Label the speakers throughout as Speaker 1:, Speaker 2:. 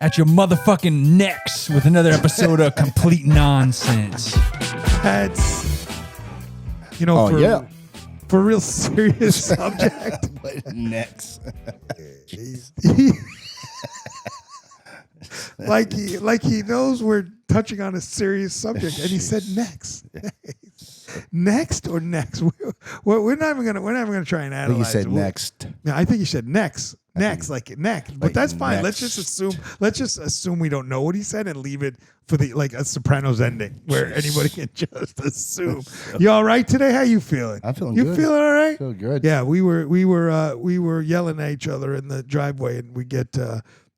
Speaker 1: at your motherfucking necks with another episode of Complete Nonsense.
Speaker 2: That's, for a real serious subject.
Speaker 3: Next.
Speaker 2: like he knows we're touching on a serious subject, and he said next. Next or next? We're not even gonna try and analyze.
Speaker 3: I think you said next.
Speaker 2: Yeah, I think you said next. Next, like next. But that's fine.
Speaker 3: Next.
Speaker 2: Let's just assume we don't know what he said and leave it for the a Sopranos ending where anybody can just assume. You all right today? How you feeling?
Speaker 3: I'm feeling
Speaker 2: good.
Speaker 3: You
Speaker 2: feeling all right?
Speaker 3: I feel good.
Speaker 2: Yeah, we were yelling at each other in the driveway, and we get.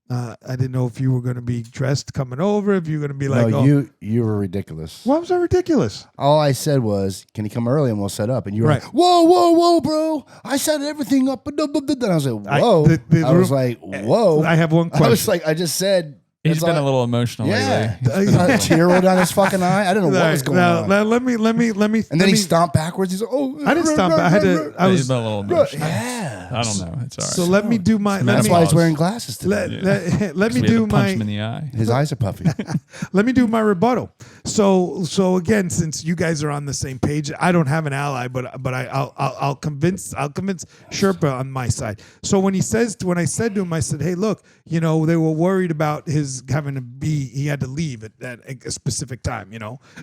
Speaker 2: I didn't know if you were going to be dressed coming over, if you were going to be like,
Speaker 3: you were ridiculous.
Speaker 2: Why was I ridiculous?
Speaker 3: All I said was, can you come early and we'll set up? And you were
Speaker 2: right.
Speaker 3: like, whoa, bro. I set everything up. And I was like, whoa. I was like, whoa.
Speaker 2: I have one question.
Speaker 3: I was like, I just said.
Speaker 1: He's been a little emotional
Speaker 3: lately.
Speaker 1: Yeah.
Speaker 3: A tear rolled down his fucking eye. I don't know what was going on.
Speaker 2: Now, let me.
Speaker 3: And then he stomped backwards. He's like,
Speaker 2: I didn't stomp. I was
Speaker 1: a little emotional.
Speaker 3: Yeah.
Speaker 1: I don't know. It's all right.
Speaker 2: So let me do my.
Speaker 3: That's why he's wearing glasses today.
Speaker 2: Let me do my.
Speaker 1: Punch him in the eye.
Speaker 3: His eyes are puffy.
Speaker 2: Let me do my rebuttal. So again, since you guys are on the same page, I don't have an ally, but I'll convince Sherpa on my side. So when I said to him, I said, hey, look, they were worried about his having to he had to leave at a specific time.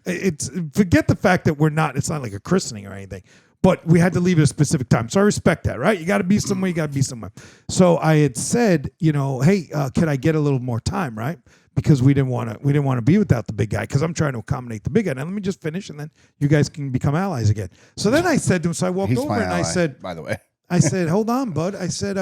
Speaker 2: It's forget the fact that it's not like a christening or anything. But we had to leave at a specific time. So I respect that, right? You got to be somewhere, you got to be somewhere. So I had said, hey, can I get a little more time, right? Because we didn't want to be without the big guy, because I'm trying to accommodate the big guy. Now let me just finish, and then you guys can become allies again. So then I said to him, so I walked over and I said,
Speaker 3: by the way.
Speaker 2: I said, hold on, bud. I said,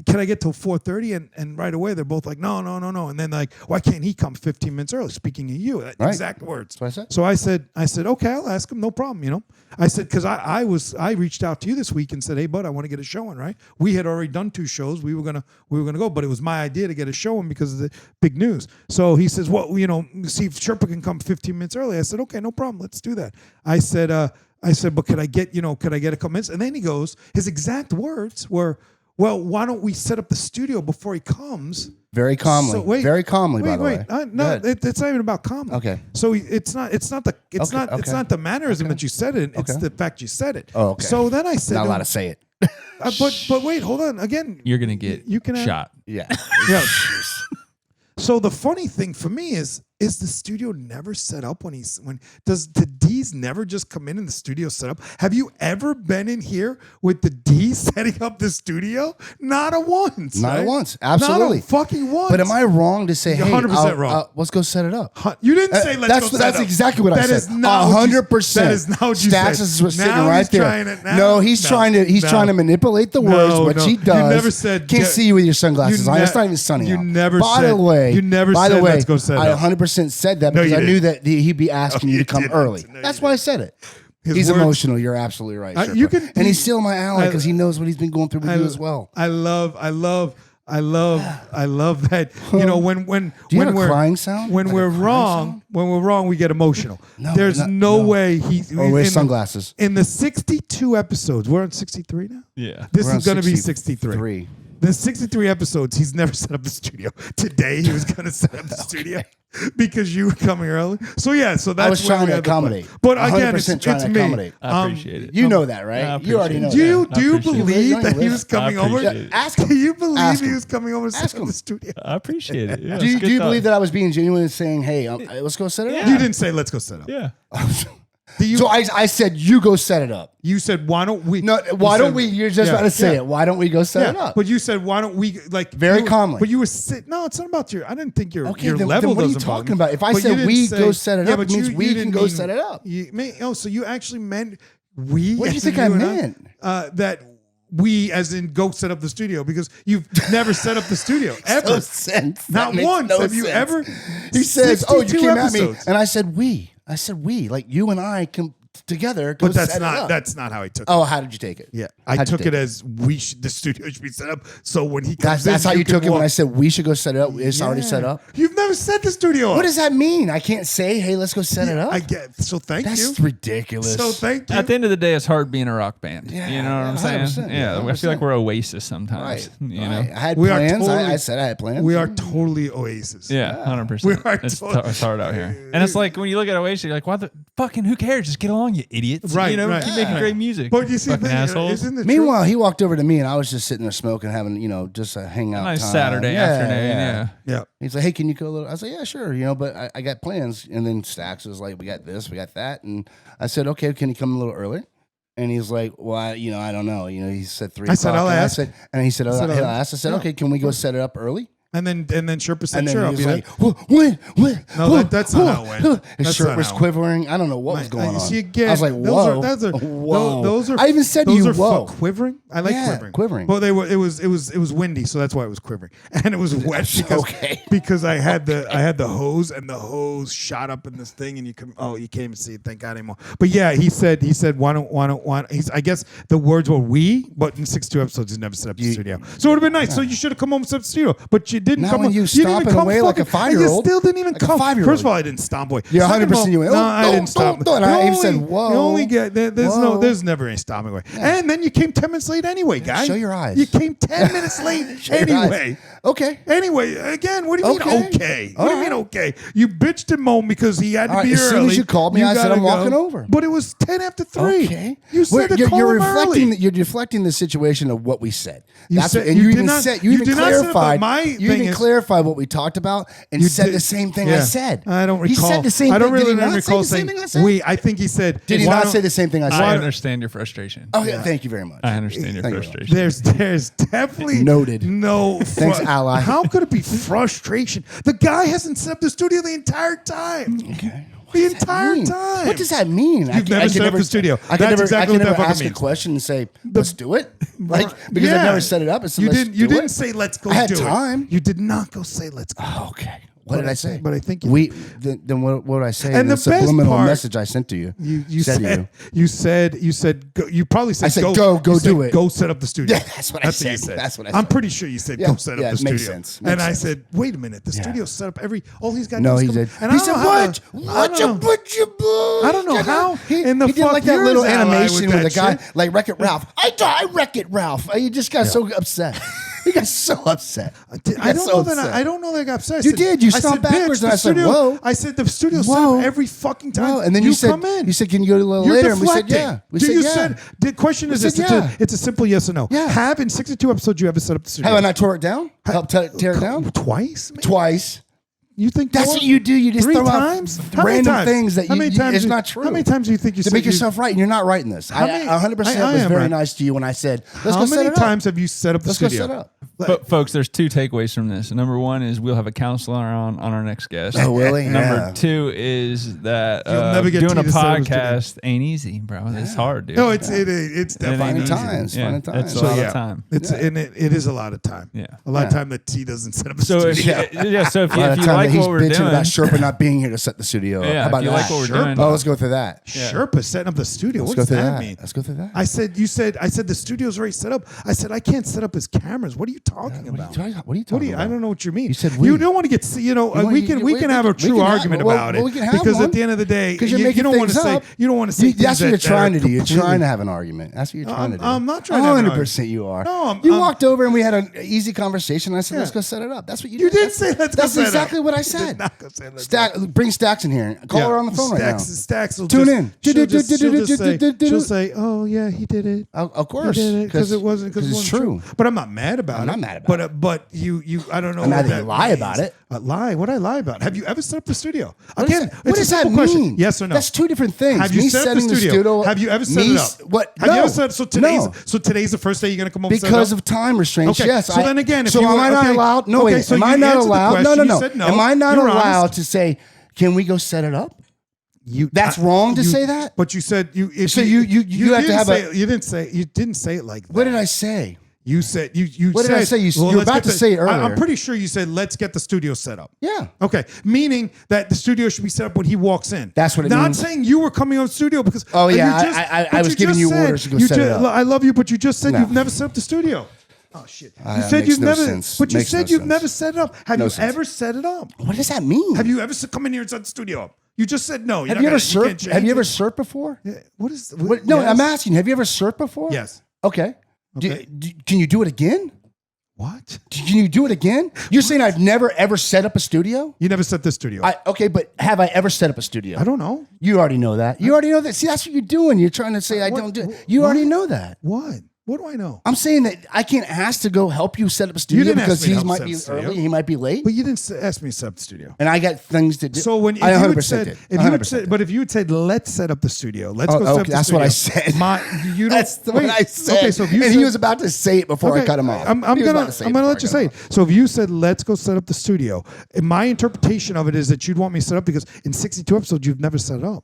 Speaker 2: can I get till 4:30? And right away, they're both like, no. And then like, why can't he come 15 minutes early? Speaking of you,
Speaker 3: right.
Speaker 2: Exact words.
Speaker 3: That's what I said.
Speaker 2: So I said, okay, I'll ask him. No problem. I said, because I reached out to you this week and said, hey, bud, I want to get a showing, right? We had already done 2 shows. We were gonna go, but it was my idea to get a showing because of the big news. So he says, well, see if Sherpa can come 15 minutes early. I said, okay, no problem. Let's do that. I said, but could I get a couple minutes? And then he goes, his exact words were, well, why don't we set up the studio before he comes?
Speaker 3: Very calmly.
Speaker 2: So,
Speaker 3: very calmly, by the way.
Speaker 2: No, it's not even about calmly.
Speaker 3: Okay.
Speaker 2: So it's not the mannerism that you said it. It's the fact you said it.
Speaker 3: Oh, okay.
Speaker 2: So then I said,
Speaker 3: not allowed to say it.
Speaker 2: But wait, hold on. Again,
Speaker 1: you're gonna get shot.
Speaker 3: Yeah.
Speaker 2: Yeah. So the funny thing for me is the studio never set up does the Dees never just come in and the studio set up? Have you ever been in here with the Dees setting up the studio? Not a once.
Speaker 3: Not
Speaker 2: right?
Speaker 3: a once. Absolutely.
Speaker 2: Not a fucking once.
Speaker 3: But am I wrong to say,
Speaker 2: You're
Speaker 3: hey,
Speaker 2: 100% wrong.
Speaker 3: Let's go set it up?
Speaker 2: You didn't say let's go set it up.
Speaker 3: That's exactly what I said.
Speaker 2: That is not
Speaker 3: 100%.
Speaker 2: That is not what you said.
Speaker 3: Stats is sitting
Speaker 2: Now
Speaker 3: right
Speaker 2: he's
Speaker 3: there. He's trying to manipulate the words, which he does.
Speaker 2: You never said.
Speaker 3: Can't see you with your sunglasses on. It's not even sunny out.
Speaker 2: You never said.
Speaker 3: By the way,
Speaker 2: let's go set it up.
Speaker 3: I 100% said that because I knew that he'd be asking you to come early. That's why I said it. He's emotional. You're absolutely right. And he's still my ally because he knows what he's been going through with you as well.
Speaker 2: I love that. When
Speaker 3: Do you have a crying sound?
Speaker 2: When we're wrong, we get emotional. There's no way he.
Speaker 3: Or wear sunglasses.
Speaker 2: In the 62 episodes, we're on 63 now.
Speaker 1: Yeah,
Speaker 2: this is going to be 63. The 63 episodes, he's never set up the studio. Today, he was going to set up the studio because you were coming early. So that's
Speaker 3: I was trying to accommodate.
Speaker 2: But again, it's me.
Speaker 1: I appreciate it.
Speaker 3: You know that, right? You already know.
Speaker 2: Do you believe that he was coming over?
Speaker 3: Ask him.
Speaker 2: Do you believe he was coming over to set up the studio?
Speaker 1: I appreciate it. Yeah,
Speaker 3: do you believe that I was being genuine and saying, hey, let's go set it up?
Speaker 2: You didn't say let's go set up.
Speaker 1: Yeah.
Speaker 3: So I said, you go set it up.
Speaker 2: You said, why don't we?
Speaker 3: No, why don't we? You're just about to say it. Why don't we go set it up?
Speaker 2: But you said, why don't we?
Speaker 3: Very calmly.
Speaker 2: But you were sitting. No, it's not about your. I didn't think your
Speaker 3: then
Speaker 2: level.
Speaker 3: What are you talking about? If I said we go set it up, it means we can go set it up.
Speaker 2: So you actually meant we.
Speaker 3: What do you think I meant?
Speaker 2: That we, as in, go set up the studio, because you've never set up the studio ever.
Speaker 3: No sense.
Speaker 2: Not once. Have you ever?
Speaker 3: He says, "Oh, you came at me,"
Speaker 2: episodes.
Speaker 3: and I said, "We." I said, "We." Like you and I can together.
Speaker 2: But that's not how I took it.
Speaker 3: Oh, how did you take it?
Speaker 2: Yeah, I took it as the studio should be set up. So when he comes
Speaker 3: that's how you took it when I said we should go set it up. It's already set up.
Speaker 2: You've never set the studio up.
Speaker 3: What does that mean? I can't say, hey, let's go set it up.
Speaker 2: I get. So thank you.
Speaker 3: That's ridiculous.
Speaker 2: So thank you.
Speaker 1: At the end of the day, it's hard being a rock band.
Speaker 3: Yeah,
Speaker 1: you know what I'm saying?
Speaker 3: 100%,
Speaker 1: Yeah,
Speaker 3: 100%.
Speaker 1: I feel like we're Oasis sometimes.
Speaker 3: Right.
Speaker 1: You know?
Speaker 3: I had plans. I said I had plans.
Speaker 2: We are totally Oasis.
Speaker 1: Yeah, 100%.
Speaker 2: We are
Speaker 1: It's hard out here. And it's like when you look at Oasis, you're like, why the fucking who cares? Just get along, you idiots.
Speaker 2: Right,
Speaker 1: You know,
Speaker 2: right.
Speaker 1: keep making great music.
Speaker 2: But you see,
Speaker 1: fucking assholes.
Speaker 2: isn't the
Speaker 3: Meanwhile, he walked over to me and I was just sitting there smoking, having, just a hangout
Speaker 1: Nice
Speaker 3: time.
Speaker 1: Saturday afternoon. Yeah.
Speaker 3: He's like, hey, can you go a little? I was like, yeah, sure. But I got plans. And then Stax was like, we got this, we got that. And I said, okay, can you come a little early? And he's like, well, I don't know. He said 3 o'clock.
Speaker 2: I said, I'll ask.
Speaker 3: And he said, I'll ask. I said, okay, can we go set it up early?
Speaker 2: And then Sherpa said,
Speaker 3: And then
Speaker 2: sure,
Speaker 3: he
Speaker 2: I'll
Speaker 3: was
Speaker 2: be
Speaker 3: like,
Speaker 2: there.
Speaker 3: when?
Speaker 2: No, that's not how it went.
Speaker 3: His shirt was quivering. I don't know what was going on.
Speaker 2: See, again,
Speaker 3: I was like, whoa. Whoa.
Speaker 2: Those are,
Speaker 3: I even said to you, whoa.
Speaker 2: Quivering? I like quivering.
Speaker 3: Well,
Speaker 2: it was windy, so that's why it was quivering. And it was wet because I had the hose, and the hose shot up in this thing, and you can't even see it, thank God anymore. But yeah, he said, why don't I guess the words were we, but in 62 episodes, he's never set up the studio. So it would have been nice. So you should have come home and set up the studio, but you didn't come home.
Speaker 3: Stomping away like a 5-year-old.
Speaker 2: You still didn't even come. First of all, I didn't stomp away.
Speaker 3: Yeah, 100% you went.
Speaker 2: No, I didn't stomp.
Speaker 3: I said, whoa.
Speaker 2: There's never any stomping away. Yeah. And then you came 10 minutes late anyway, guy.
Speaker 3: Show your eyes.
Speaker 2: You came 10 minutes late anyway.
Speaker 3: Okay.
Speaker 2: Anyway, again, what do you mean okay? What do you mean okay? You bitched and moaned because he had to be early.
Speaker 3: As soon as you called me, I said I'm walking over.
Speaker 2: But it was 10 after 3.
Speaker 3: Okay.
Speaker 2: You said to call him early.
Speaker 3: You're deflecting the situation of what we said.
Speaker 2: You even
Speaker 3: clarified what we talked about and said the same thing I said.
Speaker 2: I don't recall.
Speaker 3: He said the same thing.
Speaker 2: I don't really
Speaker 3: recall
Speaker 2: saying we. I think he said.
Speaker 3: Did he not say the same thing I said?
Speaker 1: I understand your frustration.
Speaker 3: Oh yeah, thank you very much.
Speaker 1: I understand your frustration.
Speaker 2: There's definitely
Speaker 3: noted.
Speaker 2: No,
Speaker 3: thanks, ally.
Speaker 2: How could it be frustration? The guy hasn't set up the studio the entire time.
Speaker 3: Okay.
Speaker 2: The entire time.
Speaker 3: What does that mean?
Speaker 2: You've never set up the studio.
Speaker 3: I can never ask
Speaker 2: means.
Speaker 3: a question and say, let's do it. Because I've never set it up.
Speaker 2: You didn't say, let's go do it.
Speaker 3: I had time.
Speaker 2: You did not go say, let's go.
Speaker 3: Oh, okay. What did I say?
Speaker 2: But I think
Speaker 3: then what did I say?
Speaker 2: And the
Speaker 3: subliminal
Speaker 2: part,
Speaker 3: message I sent to you.
Speaker 2: You said go, you probably said,
Speaker 3: I said go do it.
Speaker 2: Go set up the studio.
Speaker 3: Yeah, that's what I said. That's what I said.
Speaker 2: I'm pretty sure you said go set up the studio.
Speaker 3: Makes sense.
Speaker 2: And I said, wait a minute, the studio's set up all he's got.
Speaker 3: No, he did.
Speaker 2: And
Speaker 3: he said what?
Speaker 2: I don't know how.
Speaker 3: He did like that little animation with the guy like Wreck-It Ralph. I Wreck-It Ralph. He just got so upset. He got so upset.
Speaker 2: I don't know that I got upset.
Speaker 3: You did. You stomped backwards, and I said, "Whoa!"
Speaker 2: I said the studio's set up every fucking time.
Speaker 3: And then you said, come in. You said, "Can you go a little later?" And we said, "Yeah." The question is this: it's a simple yes or no.
Speaker 2: Yeah. Have in 62 episodes you ever set up the studio?
Speaker 3: Have I not tore it down? Helped tear it down
Speaker 2: twice? Maybe?
Speaker 3: Twice.
Speaker 2: You think
Speaker 3: that's what you do? You just
Speaker 2: 3
Speaker 3: throw
Speaker 2: times?
Speaker 3: out random things that it's not true.
Speaker 2: How many times do you think you
Speaker 3: to make yourself right? And you're not writing this. I 100% was very nice to you when I said, "Let's go set it up."
Speaker 2: How many times have you set up the studio?
Speaker 3: Let's go set up.
Speaker 1: But folks, there's 2 takeaways from this. Number 1 is we'll have a counselor on our next guest.
Speaker 3: Oh, really?
Speaker 1: Number 2 is that doing a podcast ain't easy, bro. It's hard, dude.
Speaker 2: No, it's definitely
Speaker 3: times.
Speaker 1: It's a lot of time.
Speaker 2: It is a lot of time.
Speaker 1: Yeah,
Speaker 2: a lot of time that T doesn't set up a
Speaker 1: studio.
Speaker 3: So
Speaker 1: if you like what we're doing,
Speaker 3: about Sherpa not being here to set the studio.
Speaker 1: Yeah,
Speaker 3: how about
Speaker 1: that?
Speaker 3: Like what we're doing. Oh, let's go through that.
Speaker 2: Sherpa setting up the studio. What
Speaker 3: does
Speaker 2: that mean?
Speaker 3: Let's go through that.
Speaker 2: I said the studio's already set up. I said I can't set up his cameras. What are you talking about?
Speaker 3: What are you talking about?
Speaker 2: I don't know what you mean.
Speaker 3: You said
Speaker 2: you don't want to get. We can have a true argument about it because at the end of the day, you don't want to say
Speaker 3: that's what you're trying to do. You're trying to have an argument. That's what you're trying to do.
Speaker 2: I'm not trying to.
Speaker 3: 100% you are.
Speaker 2: No,
Speaker 3: you walked over and we had an easy conversation. I said, let's go set it up. That's what you did.
Speaker 2: You did say let's go set it up.
Speaker 3: That's exactly what I said. Bring Stax in here. Call her on the phone right now.
Speaker 2: Stax will
Speaker 3: tune in.
Speaker 2: She'll say, "Oh yeah, he did it.
Speaker 3: Of course,
Speaker 2: because it wasn't
Speaker 3: true."
Speaker 2: But I'm not mad about it.
Speaker 3: I'm not mad about
Speaker 2: it. But you, I don't know.
Speaker 3: I'm mad that you lie about it.
Speaker 2: Lie? What I lie about? Have you ever set up the studio?
Speaker 3: Again, what does that mean?
Speaker 2: Yes or no?
Speaker 3: That's 2 different things.
Speaker 2: Have you set up the studio? Have you ever set it up?
Speaker 3: What?
Speaker 2: Have you ever set? So today's the first day you're gonna come home.
Speaker 3: Because of time restraints.
Speaker 2: Okay.
Speaker 3: Yes.
Speaker 2: So then again,
Speaker 3: am I not allowed? No, wait. Am I not allowed? No. Am I not allowed to say, "Can we go set it up"? That's wrong to say that.
Speaker 2: But you said you.
Speaker 3: So you have to have
Speaker 2: You didn't say it like that.
Speaker 3: What did I say?
Speaker 2: You said you.
Speaker 3: What
Speaker 2: said,
Speaker 3: did I say? You're about to say it earlier.
Speaker 2: I'm pretty sure you said let's get the studio set up.
Speaker 3: Yeah.
Speaker 2: Okay. Meaning that the studio should be set up when he walks in.
Speaker 3: That's what it
Speaker 2: Not
Speaker 3: means.
Speaker 2: Not saying you were coming on studio because.
Speaker 3: Oh yeah, I was giving you orders to go set it up.
Speaker 2: I love you, but you just said you've never set up the studio. Oh shit! You said you've never, but you said you've never set it up. Have you ever set it up?
Speaker 3: What does that mean?
Speaker 2: Have you ever come in here and set the studio up? You just said no.
Speaker 3: Have you ever surfed? Have you ever surfed before?
Speaker 2: Yeah. What is?
Speaker 3: No, yes. I'm asking. Have you ever surfed before?
Speaker 2: Yes.
Speaker 3: Okay. Can you do it again?
Speaker 2: What?
Speaker 3: Can you do it again? You're saying I've never ever set up a studio?
Speaker 2: You never set the studio up.
Speaker 3: Okay, but have I ever set up a studio?
Speaker 2: I don't know.
Speaker 3: You already know that. You already know that. See, that's what you're doing. You're trying to say I don't do it. You already know that.
Speaker 2: What? What do I know?
Speaker 3: I'm saying that I can't ask to go help you set up a studio because he might be early, he might be late.
Speaker 2: But you didn't ask me to set up the studio.
Speaker 3: And I got things to do.
Speaker 2: So when
Speaker 3: I 100% did.
Speaker 2: If you had said, let's set up the studio, let's go set up the
Speaker 3: that's
Speaker 2: studio.
Speaker 3: What I said.
Speaker 2: That's
Speaker 3: what I said.
Speaker 2: Okay, so if you
Speaker 3: and he was about to say it before I cut him off.
Speaker 2: I'm gonna let you say it. So if you said, let's go set up the studio, my interpretation of it is that you'd want me to set up because in 62 episodes you've never set it up.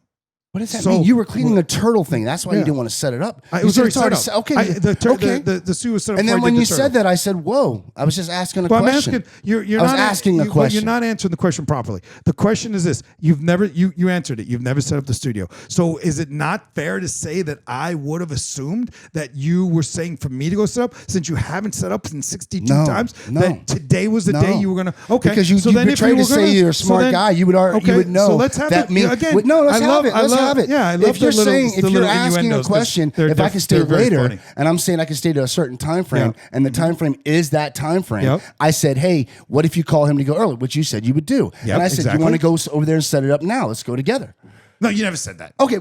Speaker 3: What does that mean? You were cleaning the turtle thing. That's why you didn't want to set it up.
Speaker 2: It was already set up.
Speaker 3: Okay.
Speaker 2: The suit was set up.
Speaker 3: And then when you said that, I said, whoa. I was just asking a question.
Speaker 2: I'm asking, I was asking a question. You're not answering the question properly. The question is this. You answered it. You've never set up the studio. So is it not fair to say that I would have assumed that you were saying for me to go set up since you haven't set up in 62 times? That today was the day you were going to. Okay.
Speaker 3: Because you betrayed to say you're a smart guy. You would know.
Speaker 2: So let's have
Speaker 3: that
Speaker 2: it. Again,
Speaker 3: no, let's have it. Let's have it.
Speaker 2: Yeah, I love
Speaker 3: if you're asking a question, if I can stay later, and I'm saying I can stay to a certain time frame, and the time frame is that time frame, I said, hey, what if you call him to go early? Which you said you would do. And I said, you want to go over there and set it up now? Let's go together.
Speaker 2: No, you never said that.
Speaker 3: Okay,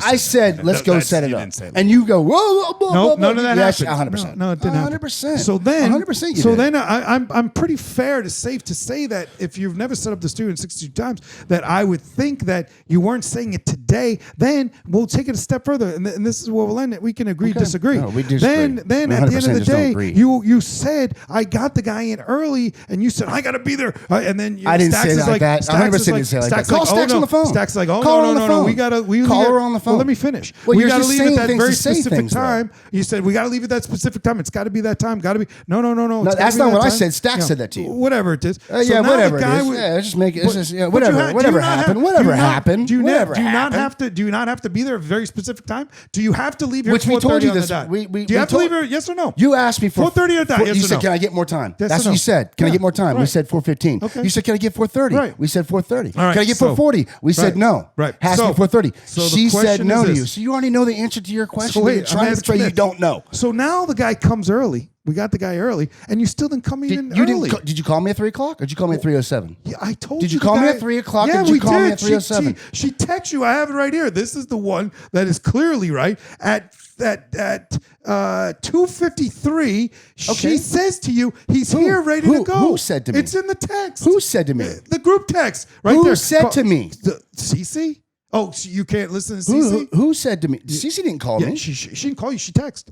Speaker 3: I said, let's go set it up. And you go, whoa.
Speaker 2: No, none of that happened.
Speaker 3: 100%.
Speaker 2: No, it didn't happen.
Speaker 3: 100%.
Speaker 2: So then,
Speaker 3: 100%
Speaker 2: so then I'm pretty safe to say that if you've never set up the studio in 62 times, that I would think that you weren't saying it today. Then we'll take it a step further, and this is where we'll end it. We can disagree.
Speaker 3: No, we disagree.
Speaker 2: Then at the end of the day, you said I got the guy in early, and you said I got to be there, and then
Speaker 3: I didn't say it like that. 100% didn't say it like that. Call Stacks on the phone.
Speaker 2: Stacks like, no, we got to
Speaker 3: call her on the phone.
Speaker 2: Well, let me finish.
Speaker 3: Well,
Speaker 2: we got to leave at that very
Speaker 3: specific
Speaker 2: time. You said we got to leave at that specific time. It's got to be that time. Got to be. No.
Speaker 3: That's not what I said. Stacks said that to you.
Speaker 2: Whatever it is.
Speaker 3: Yeah, whatever it is. Yeah, just make it. Whatever happened. Whatever happened.
Speaker 2: Do you not have to? Do you not have to be there at a very specific time? Do you have to leave here?
Speaker 3: Which we told you this.
Speaker 2: Do you have to leave here? Yes or no?
Speaker 3: You asked me for
Speaker 2: 4:30 or that.
Speaker 3: You said, "Can I get more time?" That's what you said. Can I get more time? We said 4:15. You said, "Can I get 4:30?" We said 4:30. Can I get 4:40? We said no.
Speaker 2: Right.
Speaker 3: Has to be 4:30. She said no to you.
Speaker 2: this.
Speaker 3: So you already know the answer to your question.
Speaker 2: So wait,
Speaker 3: you're trying to say you don't know.
Speaker 2: So now the guy comes early. We got the guy early, and you still didn't come in early.
Speaker 3: Did you call me at 3 o'clock, or did you call me at 3:07?
Speaker 2: Yeah, I told you.
Speaker 3: Did you call me at 3 o'clock?
Speaker 2: Yeah,
Speaker 3: or did you
Speaker 2: we
Speaker 3: call
Speaker 2: did.
Speaker 3: me at 3:07?
Speaker 2: She texted you. I have it right here. This is the one that is clearly right. At 2:53, she says to you, "He's here, ready to go."
Speaker 3: Who said to me?
Speaker 2: It's in the text.
Speaker 3: Who said to me?
Speaker 2: The group text right
Speaker 3: there.
Speaker 2: Who
Speaker 3: said to me?
Speaker 2: Cece? Oh, you can't listen to Cece?
Speaker 3: Who said to me? Cece didn't call me.
Speaker 2: She didn't call you. She texted.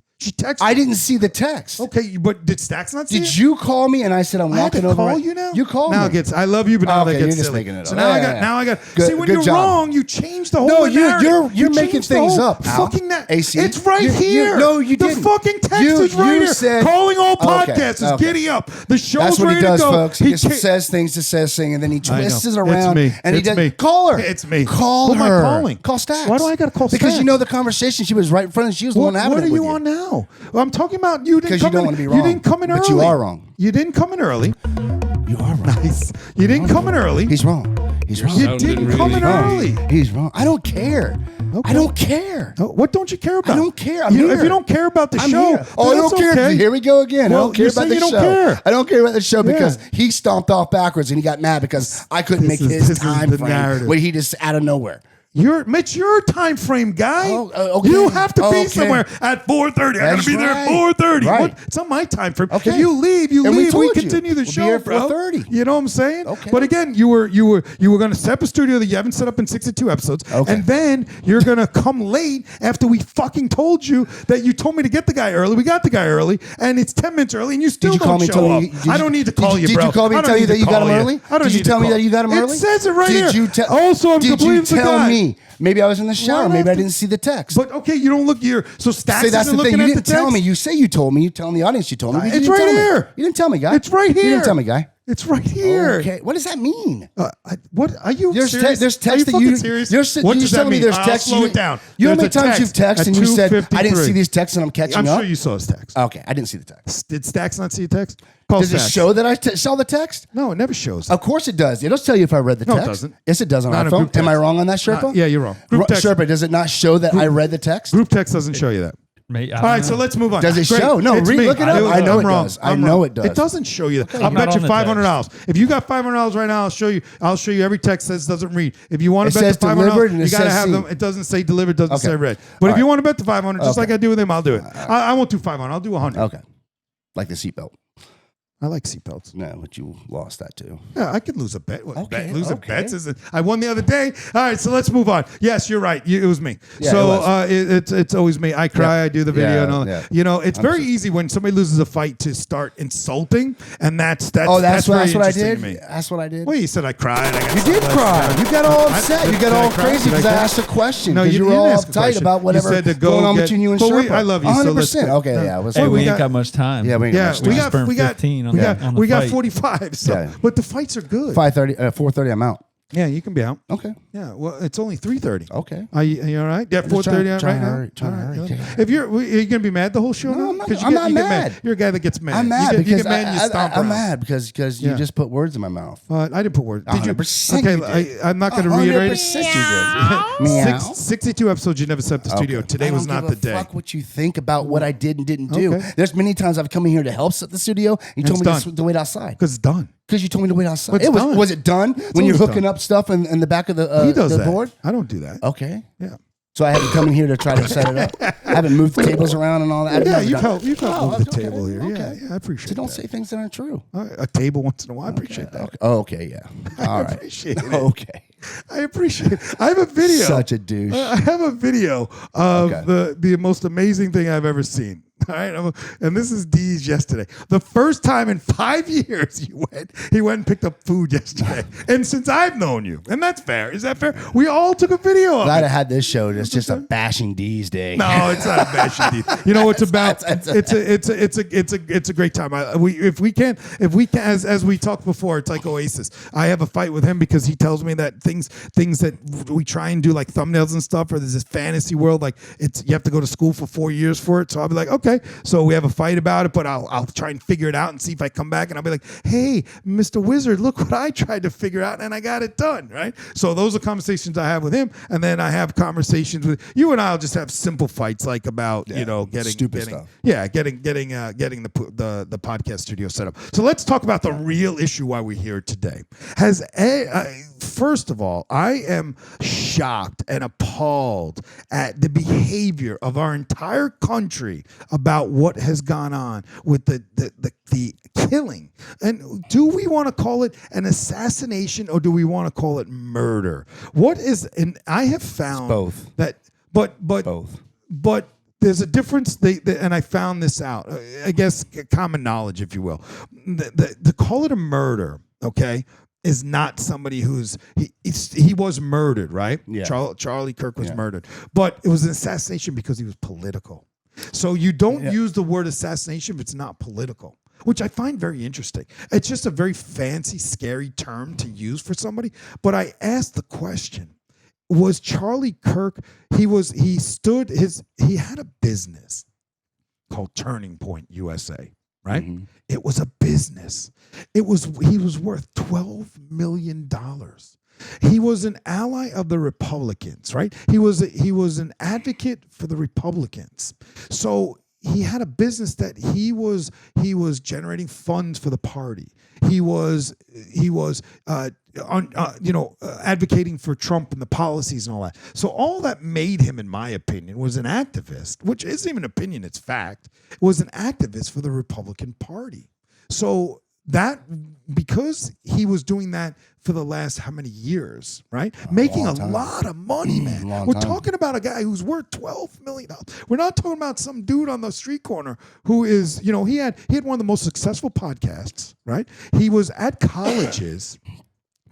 Speaker 3: I didn't see the text.
Speaker 2: Okay, but did Stacks not see it?
Speaker 3: Did you call me and I said I'm walking over?
Speaker 2: Call you now?
Speaker 3: You called me.
Speaker 2: Now it gets. I love you, but now that gets
Speaker 3: you're just
Speaker 2: silly.
Speaker 3: making it up.
Speaker 2: So now I got.
Speaker 3: Good,
Speaker 2: see, when
Speaker 3: good
Speaker 2: you're
Speaker 3: job.
Speaker 2: wrong, you change the whole.
Speaker 3: No,
Speaker 2: narrative.
Speaker 3: you're making things up.
Speaker 2: Fucking
Speaker 3: AC,
Speaker 2: it's right here.
Speaker 3: No, you didn't.
Speaker 2: The fucking text is right here.
Speaker 3: Said,
Speaker 2: calling all podcasts is giddy up. The show's ready to go.
Speaker 3: That's what he does, folks. He just says things to say thing, and then he twists it around.
Speaker 2: It's me.
Speaker 3: And he does. Call her.
Speaker 2: It's me.
Speaker 3: Call her.
Speaker 2: Who am I calling?
Speaker 3: Call Stacks.
Speaker 2: Why do I got to call Stacks?
Speaker 3: Because you know the conversation. She was right in front of. She was the one having it with you.
Speaker 2: What are you on now? I'm talking about you didn't come.
Speaker 3: Don't want to be wrong.
Speaker 2: You didn't come in early.
Speaker 3: But you are wrong.
Speaker 2: You didn't come in early.
Speaker 3: You are wrong.
Speaker 2: Nice. You didn't come in early.
Speaker 3: He's wrong. He's wrong.
Speaker 2: You didn't come in early.
Speaker 3: He's wrong. I don't care. Okay. I don't care.
Speaker 2: What don't you care about?
Speaker 3: I don't care.
Speaker 2: If you don't care about the show,
Speaker 3: I don't care. Okay. Here we go again.
Speaker 2: Well,
Speaker 3: I don't care about the show.
Speaker 2: Care.
Speaker 3: I don't care about the show because he stomped off backwards and he got mad because I couldn't make his time frame where he just out of nowhere.
Speaker 2: It's your time frame, guy. Okay. You have to be somewhere at 4:30. I gotta be there at 4:30.
Speaker 3: Right.
Speaker 2: It's not my time frame.
Speaker 3: Okay.
Speaker 2: If you leave, we continue the show,
Speaker 3: bro. 4:30.
Speaker 2: You know what I'm saying?
Speaker 3: Okay.
Speaker 2: But again, you were gonna set up a studio that you haven't set up in 62 episodes, and then you're gonna come late after we fucking told you that you told me to get the guy early. We got the guy early, and it's 10 minutes early, and you still don't show up. I don't need to call you, bro.
Speaker 3: Did you call me and tell you that you got him early?
Speaker 2: Did
Speaker 3: you tell me that you got him early?
Speaker 2: It says it right here.
Speaker 3: Also, I'm completely
Speaker 2: the guy.
Speaker 3: me. Maybe I was in the shower. Maybe I didn't see the text.
Speaker 2: But okay, you don't look here. So Stacks
Speaker 3: that's
Speaker 2: isn't
Speaker 3: the thing.
Speaker 2: looking
Speaker 3: You
Speaker 2: at the
Speaker 3: didn't tell
Speaker 2: text?
Speaker 3: me. You say you told me. You telling the audience you told me.
Speaker 2: It's right here.
Speaker 3: You didn't tell me, guy.
Speaker 2: It's right here.
Speaker 3: You didn't tell me, guy.
Speaker 2: It's right here.
Speaker 3: Okay. What does that mean?
Speaker 2: What are you serious?
Speaker 3: There's text
Speaker 2: that you serious?
Speaker 3: What does that mean? There's text.
Speaker 2: Slow it down.
Speaker 3: You know how many times you've texted and you said, I didn't see these texts and I'm catching up?
Speaker 2: I'm sure you saw his text.
Speaker 3: Okay, I didn't see the text.
Speaker 2: Did Stacks not see a text?
Speaker 3: Does it show that I saw the text?
Speaker 2: No, it never shows.
Speaker 3: Of course it does. It'll tell you if I read the text.
Speaker 2: No, it doesn't.
Speaker 3: Yes, it does on
Speaker 2: Not
Speaker 3: iPhone. Am I wrong on that, Sherpa?
Speaker 2: Yeah, you're wrong.
Speaker 3: Sherpa, does it not show that I read the text?
Speaker 2: Group text doesn't show you that. All right, so let's move on.
Speaker 3: Does it show? No, look it up. I know it does. I know it does.
Speaker 2: It doesn't show you that. I'll bet you $500. If you got $500 right now, I'll show you every text that doesn't read. If you want to bet the $500, you got to have them. It doesn't say delivered, doesn't say read. But if you want to bet the $500, just like I do with him, I'll do it. I won't do $500. I'll do $100.
Speaker 3: Okay. Like the seatbelt.
Speaker 2: I like seatbelts.
Speaker 3: No, but you lost that too.
Speaker 2: Yeah, I could lose a bet. Losing bets isn't. I won the other day. All right, so let's move on. Yes, you're right. It was me. Yeah, so it's always me. I cry. I do the video and all that. You know, it's very easy when somebody loses a fight to start insulting, and that's what I
Speaker 3: did.
Speaker 2: To me.
Speaker 3: That's what I did.
Speaker 2: Well, you said I cried.
Speaker 3: You did cry. You got all upset. You got all crazy because I asked a question. No, you were all uptight about whatever going on between you and Sherpa.
Speaker 2: I love you.
Speaker 3: 100%. Okay, yeah.
Speaker 1: Hey, we ain't got much time.
Speaker 3: Yeah, we
Speaker 1: got 15 on the fight.
Speaker 2: 45. So, but the fights are good.
Speaker 3: 4:30. I'm out.
Speaker 2: Yeah, you can be out.
Speaker 3: Okay.
Speaker 2: Yeah, well, it's only 3:30.
Speaker 3: Okay.
Speaker 2: Are you all right? Yeah, 4:30 right now. If are you gonna be mad the whole show?
Speaker 3: No, I'm not mad.
Speaker 2: You're a guy that gets mad.
Speaker 3: I'm mad because
Speaker 2: you get mad and you stomp
Speaker 3: I'm mad because you just put words in my mouth.
Speaker 2: I didn't put words. Did you?
Speaker 3: 100%
Speaker 2: Okay, I'm not going to reiterate.
Speaker 3: 100% you did.
Speaker 2: 62 episodes you never set the studio. Today was not the day.
Speaker 3: Fuck what you think about what I did and didn't do. There's many times I've come in here to help set the studio. You told me to wait outside
Speaker 2: because it's done.
Speaker 3: Because you told me to wait outside. Was it done when you're hooking up stuff in the back of the board?
Speaker 2: I don't do that.
Speaker 3: Okay.
Speaker 2: Yeah.
Speaker 3: So I had to come in here to try to set it up. I haven't moved the tables around and all that.
Speaker 2: Yeah, you've helped move the table here. Okay. Yeah, I appreciate that.
Speaker 3: So don't say things that aren't true.
Speaker 2: A table once in a while. I appreciate that.
Speaker 3: Okay. Oh, okay, yeah. All right.
Speaker 2: I appreciate it.
Speaker 3: Okay.
Speaker 2: I appreciate it. I have a video.
Speaker 3: Such a douche.
Speaker 2: I have a video of the most amazing thing I've ever seen. All right, and this is Dees yesterday. The first time in 5 years he went and picked up food yesterday. And since I've known you, and that's fair. Is that fair? We all took a video of it.
Speaker 3: I'd have had this show. It's just a bashing Dees day.
Speaker 2: No, it's not a bashing Dees. You know what it's about? It's a great time. If we can, as we talked before, it's like Oasis. I have a fight with him because he tells me that things that we try and do like thumbnails and stuff, or there's this fantasy world like you have to go to school for 4 years for it. So I'll be like, okay. So we have a fight about it, but I'll try and figure it out and see if I come back and I'll be like, hey, Mr. Wizard, look what I tried to figure out and I got it done, right? So those are conversations I have with him, and then I have conversations with you, and I'll just have simple fights like about getting
Speaker 3: stupid stuff.
Speaker 2: Yeah, getting the podcast studio set up. So let's talk about the real issue why we're here today. First of all, I am shocked and appalled at the behavior of our entire country about what has gone on with the killing. And do we want to call it an assassination or do we want to call it murder? What is, and I have found
Speaker 3: both.
Speaker 2: That, but
Speaker 3: both.
Speaker 2: But there's a difference, and I found this out. I guess common knowledge, if you will. To call it a murder, okay, is not somebody he was murdered, right?
Speaker 3: Yeah.
Speaker 2: Charlie Kirk was murdered, but it was an assassination because he was political. So you don't use the word assassination if it's not political, which I find very interesting. It's just a very fancy, scary term to use for somebody. But I asked the question: was Charlie Kirk? He had a business called Turning Point USA. Right? Mm-hmm. It was a business. He was worth $12 million. He was an ally of the Republicans, right? He was an advocate for the Republicans. So he had a business that he was generating funds for the party. He was advocating for Trump and the policies and all that. So all that made him, in my opinion, was an activist, which isn't even opinion, it's fact. Was an activist for the Republican Party. So that, because he was doing that for the last how many years, right? Making a lot of money, man. We're talking about a guy who's worth $12 million. We're not talking about some dude on the street corner who is, he had one of the most successful podcasts, right? He was at colleges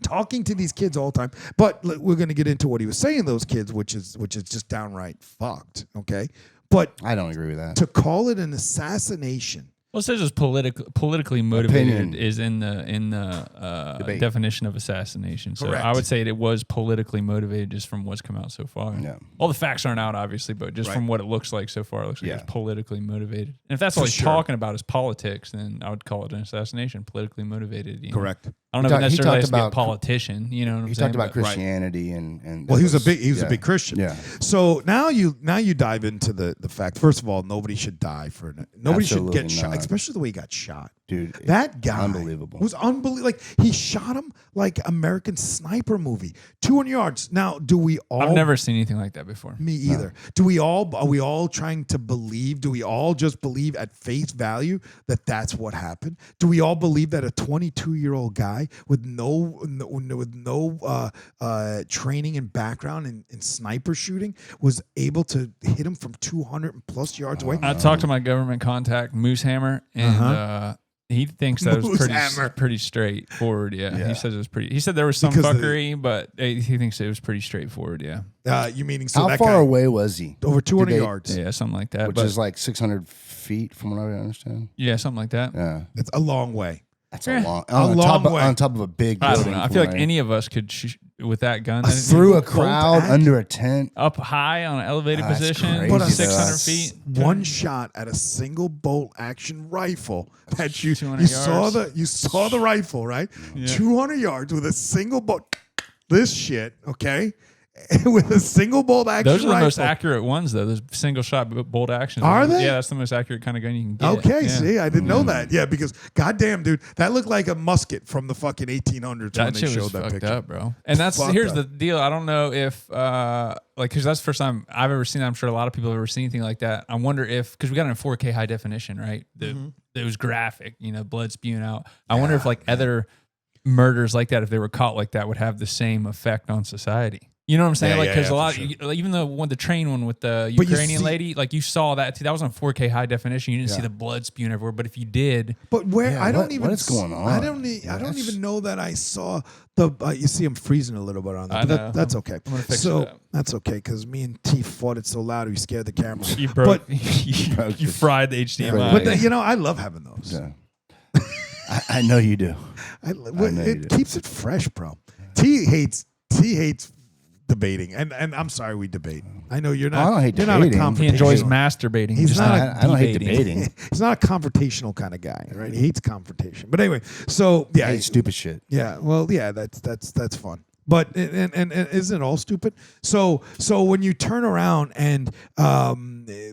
Speaker 2: talking to these kids all the time. But we're going to get into what he was saying to those kids, which is just downright fucked. Okay, but
Speaker 3: I don't agree with that.
Speaker 2: To call it an assassination.
Speaker 1: Well, it says it's politically motivated is in the definition of assassination. So
Speaker 2: Correct.
Speaker 1: I would say it was politically motivated just from what's come out so far.
Speaker 3: Yeah.
Speaker 1: All the facts aren't out, obviously, but just from what it looks like so far, it looks like it's politically motivated. And if that's all he's talking about is politics, then I would call it an assassination, politically motivated.
Speaker 2: Correct.
Speaker 1: I don't know if necessarily has to be a politician. You know what I'm saying?
Speaker 3: He talked about Christianity and
Speaker 2: well, he was a big Christian.
Speaker 3: Yeah.
Speaker 2: So now you dive into the fact. First of all, nobody should die for nobody should get shot, especially the way he got shot.
Speaker 3: Dude,
Speaker 2: that guy
Speaker 3: unbelievable.
Speaker 2: Was unbelievable. Like he shot him like American Sniper movie, 200 yards. Now, do we all?
Speaker 1: I've never seen anything like that before.
Speaker 2: Me either. Do we all? Are we all trying to believe? Do we all just believe at face value that that's what happened? Do we all believe that a 22-year-old guy with no training and background in sniper shooting was able to hit him from 200 plus yards away?
Speaker 1: I talked to my government contact, Moosehammer, and he thinks that was pretty straightforward. Yeah. He says it was pretty. He said there was some fuckery, but he thinks it was pretty straightforward. Yeah.
Speaker 2: You meaning
Speaker 3: how far away was he?
Speaker 2: Over 200 yards.
Speaker 1: Yeah, something like that.
Speaker 3: Which is like 600 feet, from what I understand.
Speaker 1: Yeah, something like that.
Speaker 3: Yeah,
Speaker 2: it's a long way.
Speaker 3: That's a long way on top of a big building.
Speaker 1: I don't know. I feel like any of us could shoot with that gun
Speaker 3: through a crowd, under a tent,
Speaker 1: up high on an elevated position,
Speaker 3: crazy.
Speaker 1: 600 feet.
Speaker 2: One shot at a single bolt action rifle that you saw the rifle, right? Yeah. 200 yards with a single bolt. This shit, okay? With a single bolt action
Speaker 1: Those are the
Speaker 2: rifle.
Speaker 1: most accurate ones, though. Those single shot bolt actions.
Speaker 2: Are they?
Speaker 1: Yeah, that's the most accurate kind of gun you can get.
Speaker 2: Okay, see, I didn't know that. Yeah, because goddamn, dude, that looked like a musket from the fucking 1800s when they showed that picture.
Speaker 1: Up, bro. And here's the deal. I don't know if because that's the first time I've ever seen that. I'm sure a lot of people have ever seen anything like that. I wonder if because we got it in 4K high definition, right? It was graphic, blood spewing out. I wonder if like other murders like that, if they were caught like that, would have the same effect on society. You know what I'm saying? Because a lot, even the train one with the Ukrainian lady, like you saw that too. That was on 4K high definition. You didn't see the blood spewing everywhere. But if you did,
Speaker 2: but where
Speaker 3: what's going on?
Speaker 2: I don't even know that I saw the. You see, I'm freezing a little bit on that. But that's okay.
Speaker 1: I'm gonna fix it.
Speaker 2: That's okay because me and T fought it so loud we scared the camera.
Speaker 1: You fried the HDMI.
Speaker 2: But I love having those.
Speaker 3: Yeah. I know you do.
Speaker 2: It keeps it fresh, bro. T hates debating, and I'm sorry we debate. I know you're not.
Speaker 3: I don't hate
Speaker 2: you're
Speaker 3: debating.
Speaker 2: Not a
Speaker 1: he enjoys masturbating.
Speaker 3: I don't hate debating.
Speaker 2: He's not a confrontational kind of guy, right? He hates confrontation. But anyway, so yeah,
Speaker 3: I hate stupid shit.
Speaker 2: Yeah, well, yeah, that's fun. But and isn't it all stupid? So when you turn around and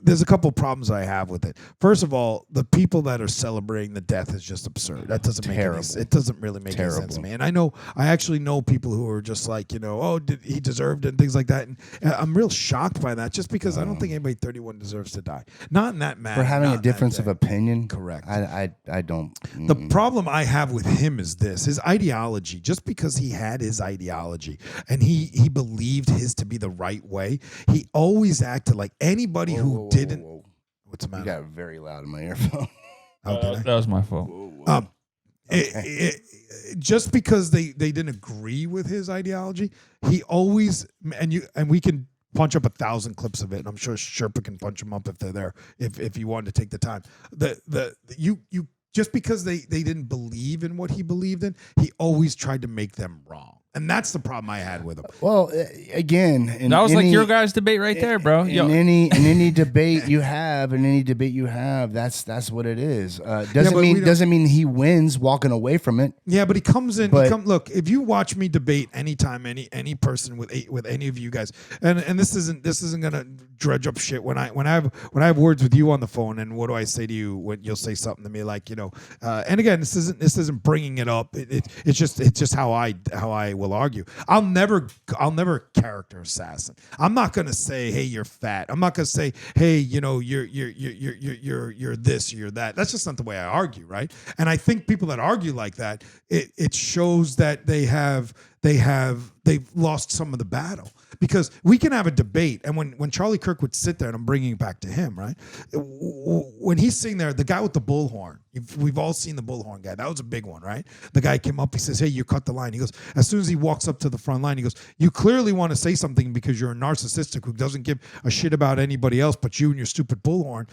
Speaker 2: there's a couple problems I have with it. First of all, the people that are celebrating the death is just absurd. That doesn't make it doesn't really make any sense to me. And I actually know people who are just like, he deserved it and things like that. And I'm real shocked by that just because I don't think anybody 31 deserves to die. Not in that manner.
Speaker 3: For having a difference of opinion.
Speaker 2: Correct.
Speaker 3: I don't.
Speaker 2: The problem I have with him is this: his ideology. Just because he had his ideology and he believed his to be the right way, he always acted like anybody who didn't.
Speaker 3: Whoa.
Speaker 2: What's the matter?
Speaker 3: You got very loud in my earphone.
Speaker 1: That was my fault.
Speaker 2: Just because they didn't agree with his ideology, he always and we can punch up 1,000 clips of it, and I'm sure Sherpa can punch them up if they're there if you wanted to take the time. You just because they didn't believe in what he believed in, he always tried to make them wrong. And that's the problem I had with him.
Speaker 3: Well, again,
Speaker 1: that was like your guys' debate right there, bro.
Speaker 3: In any debate you have, that's what it is. Doesn't mean he wins walking away from it.
Speaker 2: Yeah, but he comes in. Look, if you watch me debate anytime, any person with any of you guys, and this isn't gonna dredge up shit when I have words with you on the phone, and what do I say to you when you'll say something to me like and again, this isn't bringing it up. It's just how I will argue. I'll never character assassin. I'm not gonna say, hey, you're fat. I'm not gonna say, hey, you're this or you're that. That's just not the way I argue, right? And I think people that argue like that, it shows that they've lost some of the battle. Because we can have a debate, and when Charlie Kirk would sit there, and I'm bringing it back to him, right? When he's sitting there, the guy with the bullhorn, We've all seen the bullhorn guy. That was a big one, right? The guy came up. He says, "Hey, you cut the line." He goes, as soon as he walks up to the front line, he goes, "You clearly want to say something because you're a narcissistic who doesn't give a shit about anybody else but you and your stupid bullhorn,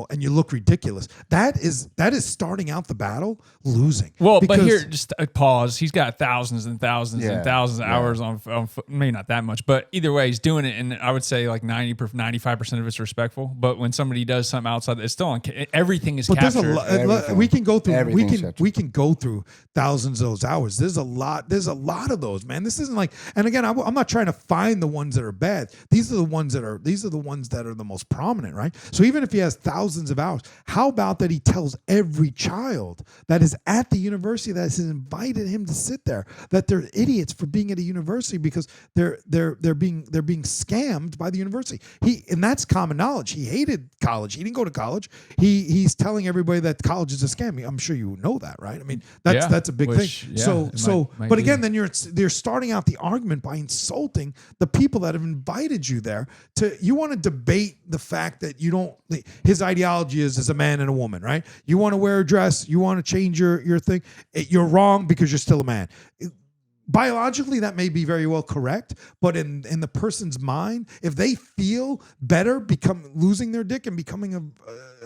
Speaker 2: and you look ridiculous." That is starting out the battle losing.
Speaker 1: Well, but here, just a pause. He's got thousands and thousands and thousands of hours on maybe not that much, but either way, he's doing it, and I would say like 95% of it's respectful. But when somebody does something outside, it's still on. Everything is captured.
Speaker 2: We can go through. We can go through thousands of those hours. There's a lot of those, man. This isn't like. And again, I'm not trying to find the ones that are bad. These are the ones that are the most prominent, right? So even if he has thousands of hours, how about that he tells every child that is at the university that has invited him to sit there that they're idiots for being at a university because they're being scammed by the university. And that's common knowledge. He hated college. He didn't go to college. He's telling everybody that college is a scam. I'm sure you know that, right? I mean, that's a big thing. But again, then they're starting out the argument by insulting the people that have invited you there. You want to debate the fact that his ideology is as a man and a woman, right? You want to wear a dress, you want to change your thing. You're wrong because you're still a man. Biologically, that may be very well correct, but in the person's mind, if they feel better losing their dick and becoming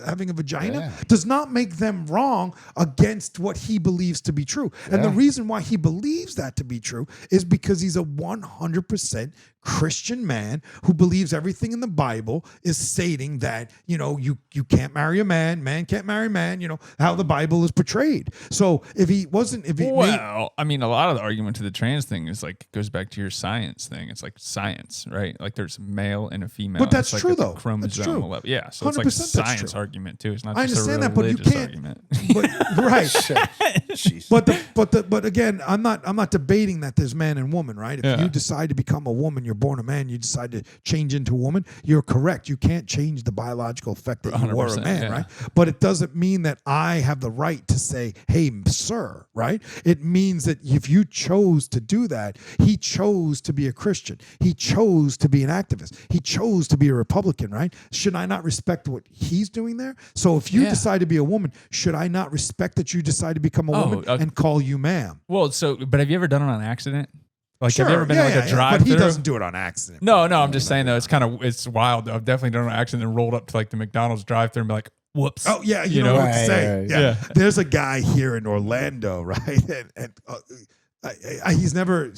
Speaker 2: having a vagina, does not make them wrong against what he believes to be true. And the reason why he believes that to be true is because he's a 100% Christian man who believes everything in the Bible is stating that, you can't marry a man can't marry man, how the Bible is portrayed. So I
Speaker 1: mean, a lot of the argument to the trans thing is like, goes back to your science thing. It's like science, right? Like there's male and a female.
Speaker 2: But that's true though.
Speaker 1: Chromosome level. Yeah. So it's like science argument too. It's not just a religious argument.
Speaker 2: But, right. But again, I'm not debating that there's man and woman, right? If you decide to become a woman, you're born a man, you decide to change into a woman, you're correct. You can't change the biological effect that you were a man, right? But it doesn't mean that I have the right to say, "Hey, sir," right? It means that if you chose to do that, he chose to be a Christian. He chose to be an activist. He chose to be a Republican, right? Should I not respect what he's doing there? So if you decide to be a woman, should I not respect that you decide to become a woman and call you ma'am?
Speaker 1: Well, but have you ever done it on accident? Like,
Speaker 2: sure.
Speaker 1: Have you ever been a drive-through?
Speaker 2: But he doesn't do it on accident.
Speaker 1: No, I'm just saying though, it's wild. I've definitely done it on accident and rolled up to like the McDonald's drive-through and be like, whoops.
Speaker 2: Oh yeah, you know what to say. Yeah. There's a guy here in Orlando, right? And he's never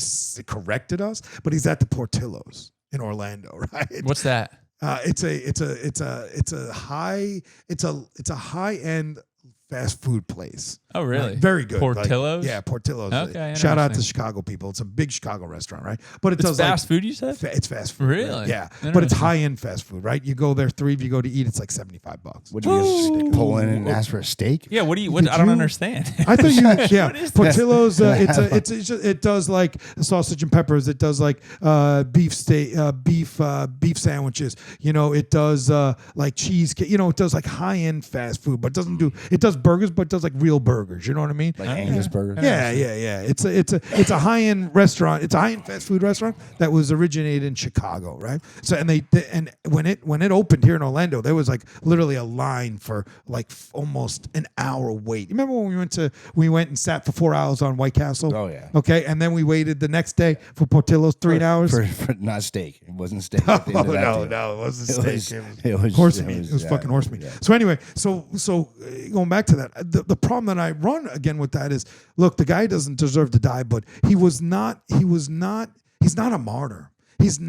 Speaker 2: corrected us, but he's at the Portillo's in Orlando, right?
Speaker 1: What's that?
Speaker 2: It's a high end fast food place.
Speaker 1: Oh, really?
Speaker 2: Very good.
Speaker 1: Portillo's?
Speaker 2: Portillo's.
Speaker 1: Okay.
Speaker 2: Shout out to Chicago people. It's a big Chicago restaurant, right? But it does
Speaker 1: fast food, you said?
Speaker 2: It's fast food.
Speaker 1: Really?
Speaker 2: Right? Yeah. But it's high-end fast food, right? You go there, if you go to eat, it's like $75.
Speaker 3: Would you pull in and ask for a steak?
Speaker 1: Yeah, I don't understand.
Speaker 2: I thought Portillo's, it does like sausage and peppers. It does like beef sandwiches. It does like cheesecake. It does like high-end fast food, but it does burgers, but it does like real burgers. You know what I mean?
Speaker 3: Like Angus burgers.
Speaker 2: Yeah. It's a high-end restaurant. It's a high-end fast food restaurant that was originated in Chicago, right? So and when it opened here in Orlando, there was like literally a line for like almost an hour wait. You remember when we went and sat for 4 hours on White Castle?
Speaker 3: Oh yeah.
Speaker 2: Okay, and then we waited the next day for Portillo's 3 hours.
Speaker 3: For not steak. It wasn't steak.
Speaker 2: No, it wasn't steak. It was horse meat. It was fucking horse meat. Yeah. So anyway, so going back to that, the problem that I run again with that is, look, the guy doesn't deserve to die, but he's not a martyr. He's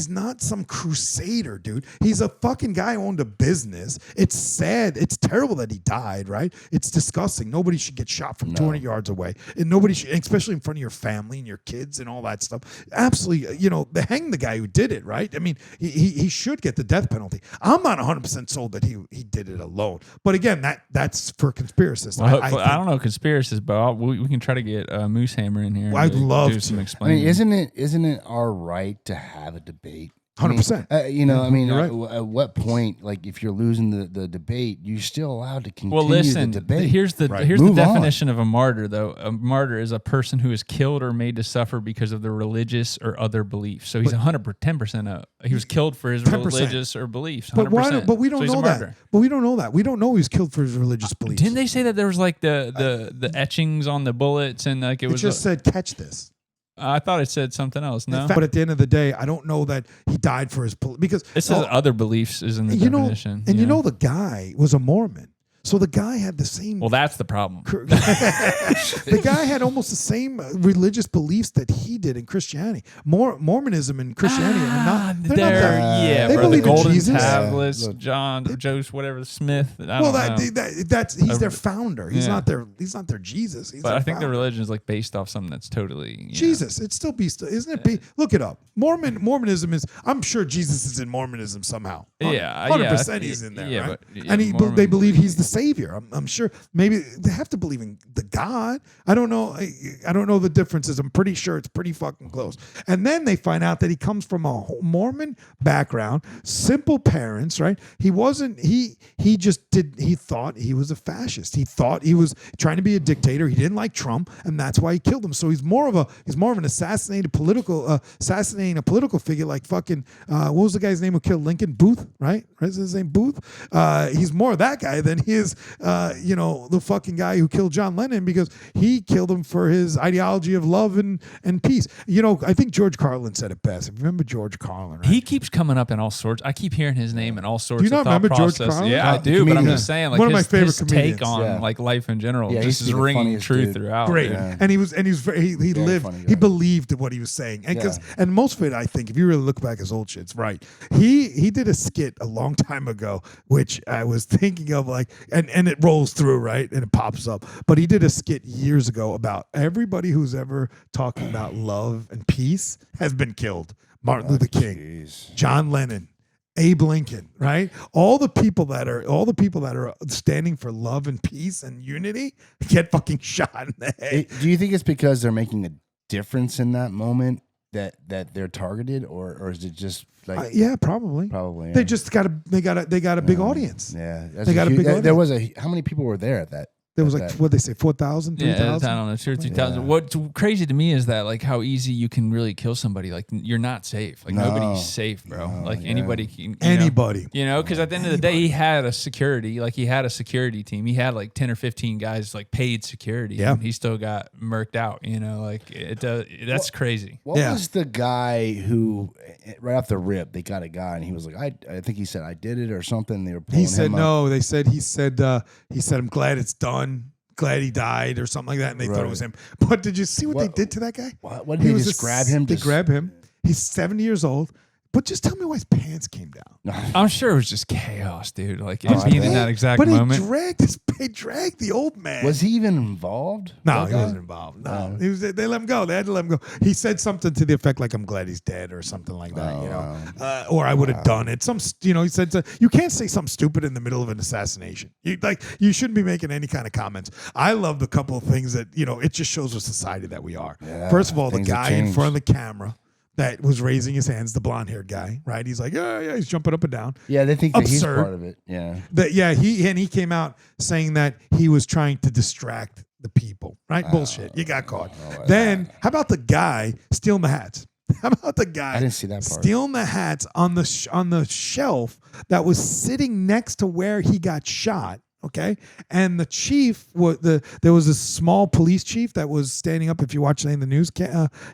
Speaker 2: not some crusader, dude. He's a fucking guy who owned a business. It's sad. It's terrible that he died, right? It's disgusting. Nobody should get shot from 200 yards away. And nobody should, especially in front of your family and your kids and all that stuff. Absolutely, they hang the guy who did it, right? I mean, he should get the death penalty. I'm not 100% sold that he did it alone. But again, that's for conspiracists.
Speaker 1: Well, I don't know conspiracists, but we can try to get Moosehammer in here.
Speaker 2: Well, I'd love
Speaker 1: do
Speaker 2: to.
Speaker 1: some explaining.
Speaker 3: I mean, isn't it our right to have a debate
Speaker 2: 100%.
Speaker 3: You know, I mean,
Speaker 2: You're right.
Speaker 3: at what point, like, if you're losing the debate, you're still allowed to continue
Speaker 1: listen,
Speaker 3: the debate.
Speaker 1: Here's the
Speaker 3: Move
Speaker 1: definition of a martyr, though. A martyr is a person who is killed or made to suffer because of their religious or other beliefs. So he's 110%. He was killed for his
Speaker 2: 10%.
Speaker 1: religious or beliefs. 100%.
Speaker 2: But why? But we don't know that.
Speaker 1: Martyr.
Speaker 2: But we don't know that. We don't know he was killed for his religious beliefs.
Speaker 1: Didn't they say that there was like the etchings on the bullets and like it was
Speaker 2: just said catch this?
Speaker 1: I thought it said something else. No,
Speaker 2: but at the end of the day, I don't know that he died for his because
Speaker 1: it says other beliefs is in the definition.
Speaker 2: And you know the guy was a Mormon. So the guy had the same.
Speaker 1: Well, that's the problem.
Speaker 2: The guy had almost the same religious beliefs that he did in Christianity. Mormonism and Christianity are not. They're not that.
Speaker 1: Yeah,
Speaker 2: they believe
Speaker 1: the golden
Speaker 2: in Jesus.
Speaker 1: tablets, John, Joseph, whatever, Smith.
Speaker 2: He's their founder. He's not their. He's not their Jesus. He's
Speaker 1: but
Speaker 2: their
Speaker 1: I think
Speaker 2: founder.
Speaker 1: the religion is like based off something that's totally
Speaker 2: Jesus. It's still isn't it? Look it up. Mormonism is. I'm sure Jesus is in Mormonism somehow. 100% he's in there.
Speaker 1: Yeah,
Speaker 2: right?
Speaker 1: but,
Speaker 2: they believe he's the Savior. I'm sure. Maybe they have to believe in the God. I don't know. I don't know the differences. I'm pretty sure it's pretty fucking close. And then they find out that he comes from a Mormon background, simple parents, right? He wasn't. He just did. He thought he was a fascist. He thought he was trying to be a dictator. He didn't like Trump, and that's why he killed him. So he's more of an assassinating a political figure like fucking. What was the guy's name who killed Lincoln? Booth, right? Is his name Booth? He's more of that guy than he is. The fucking guy who killed John Lennon because he killed him for his ideology of love and peace. I think George Carlin said it best. Remember George Carlin, right?
Speaker 1: He keeps coming up in all sorts. I keep hearing his name in all sorts of
Speaker 2: thought process. Do you not remember George Carlin?
Speaker 1: Yeah, I do, but I'm just saying, like,
Speaker 2: one of my favorite
Speaker 1: his
Speaker 2: comedians.
Speaker 1: take on like life in general just is ringing true throughout.
Speaker 2: Great.
Speaker 1: Yeah.
Speaker 2: And he believed what he was saying. And most of it, I think, if you really look back his old shit, it's right. He did a skit a long time ago, which I was thinking of, like, and it rolls through, right? And it pops up. But he did a skit years ago about everybody who's ever talking about love and peace has been killed. Martin Luther King, John Lennon, Abe Lincoln, right? All the people that are standing for love and peace and unity get fucking shot in the head.
Speaker 3: Do you think it's because they're making a difference in that moment that they're targeted, or is it just like
Speaker 2: probably.
Speaker 3: Yeah.
Speaker 2: They just got a big audience.
Speaker 3: Yeah,
Speaker 2: they got a big audience.
Speaker 3: There was how many people were there at that?
Speaker 2: There was like, what they say, 4,000, 3,000?
Speaker 1: Yeah, I don't know, 2,000 or 3,000. Yeah. What's crazy to me is that, like, how easy you can really kill somebody. Like, you're not safe. Like, nobody's safe, bro. Like, anybody can.
Speaker 2: Anybody.
Speaker 1: Because at the end of the day, he had a security. Like, he had a security team. He had, like, 10 or 15 guys, like, paid security. Yeah. And he still got murked out, Like, that's crazy.
Speaker 3: What was the guy who, right off the rip, they got a guy, and he was like, I think he said, I did it or something. They were pulling
Speaker 2: He said,
Speaker 3: him
Speaker 2: no.
Speaker 3: up.
Speaker 2: He said, I'm glad it's done. Glad he died or something like that, and they thought it was him. But did you see what they did to that guy?
Speaker 3: What did they just grab him?
Speaker 2: They grab him. He's 70 years old. But just tell me why his pants came down.
Speaker 1: I'm sure it was just chaos, dude. Like, being in that exact moment.
Speaker 2: But he dragged the old man.
Speaker 3: Was he even involved?
Speaker 2: No, he wasn't involved. No, they let him go. They had to let him go. He said something to the effect like, "I'm glad he's dead" or something like that. Or I would have done it. He said you can't say something stupid in the middle of an assassination. You shouldn't be making any kind of comments. I love the couple of things that it just shows the society that we are. Yeah, first of all, the guy in front of the camera that was raising his hands, the blonde-haired guy, right? He's like, yeah, he's jumping up and down.
Speaker 3: Yeah, they think that he's part of it. Yeah.
Speaker 2: He came out saying that he was trying to distract the people, right? Bullshit. You got caught. Then, how about the guy stealing the hats? How about the guy
Speaker 3: I didn't see that part.
Speaker 2: Stealing the hats on the shelf that was sitting next to where he got shot? Okay, and the chief there was a small police chief that was standing up. If you watch any of the news,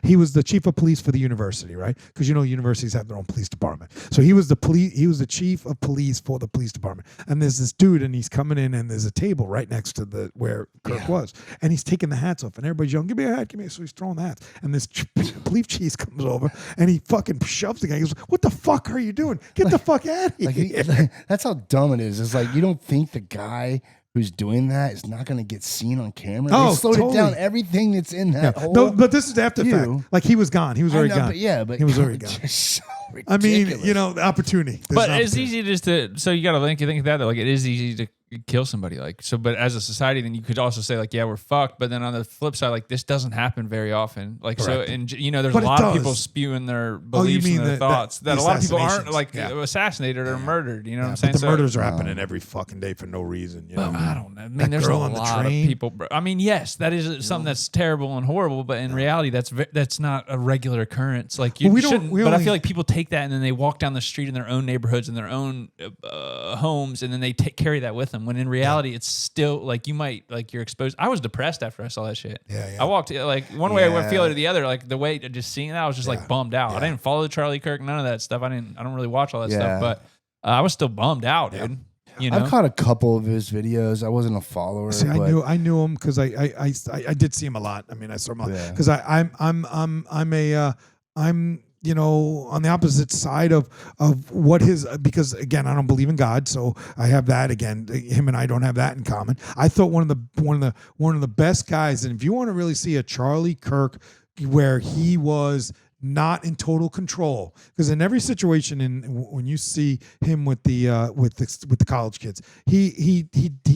Speaker 2: he was the chief of police for the university, right? Because universities have their own police department. So he was the chief of police for the police department. And there's this dude, and he's coming in, and there's a table right next to where Kirk was, and he's taking the hats off, and everybody's yelling, "Give me a hat, give me a." So he's throwing the hats, and this police chief comes over, and he fucking shoves the guy. He goes, "What the fuck are you doing? Get the fuck out of here!"
Speaker 3: That's how dumb it is. It's like you don't think the guy who's doing that is not going to get seen on camera. They slowed it down. Everything that's in that whole. No,
Speaker 2: but this is after the fact. Like he was gone. He was already gone.
Speaker 3: But
Speaker 2: he was already gone.
Speaker 3: So
Speaker 2: I mean, the opportunity.
Speaker 1: But it's easy just to. So you got to think of that. Like it is easy to kill somebody. Like, so, but as a society, then you could also say like, yeah, we're fucked. But then on the flip side, like, this doesn't happen very often. Like,
Speaker 2: Correct.
Speaker 1: so, and there's a lot of people spewing their beliefs and their thoughts that a lot of people aren't like assassinated or murdered. You know what I'm saying?
Speaker 2: But the murders are happening every fucking day for no reason. You know?
Speaker 1: I don't know. I mean, there's a lot of people. I mean, yes, that is something that's terrible and horrible, but in reality, that's not a regular occurrence. Like, you shouldn't. But I feel like people take that and then they walk down the street in their own neighborhoods and their own homes, and then they carry that with them. When in reality, it's still like you're exposed. I was depressed after I saw that shit.
Speaker 2: Yeah.
Speaker 1: I walked like one way, I would feel it the other. Like the way just seeing that, I was just like bummed out. I didn't follow Charlie Kirk, none of that stuff. I don't really watch all that stuff, but I was still bummed out, dude. You know?
Speaker 3: I've caught a couple of his videos. I wasn't a follower.
Speaker 2: See, I knew him because I did see him a lot. I mean, I saw him a lot because I'm on the opposite side of what because again, I don't believe in God, so I have that again. Him and I don't have that in common. I thought one of the best guys, and if you want to really see a Charlie Kirk where he was not in total control, because in every situation, when you see him with the college kids, he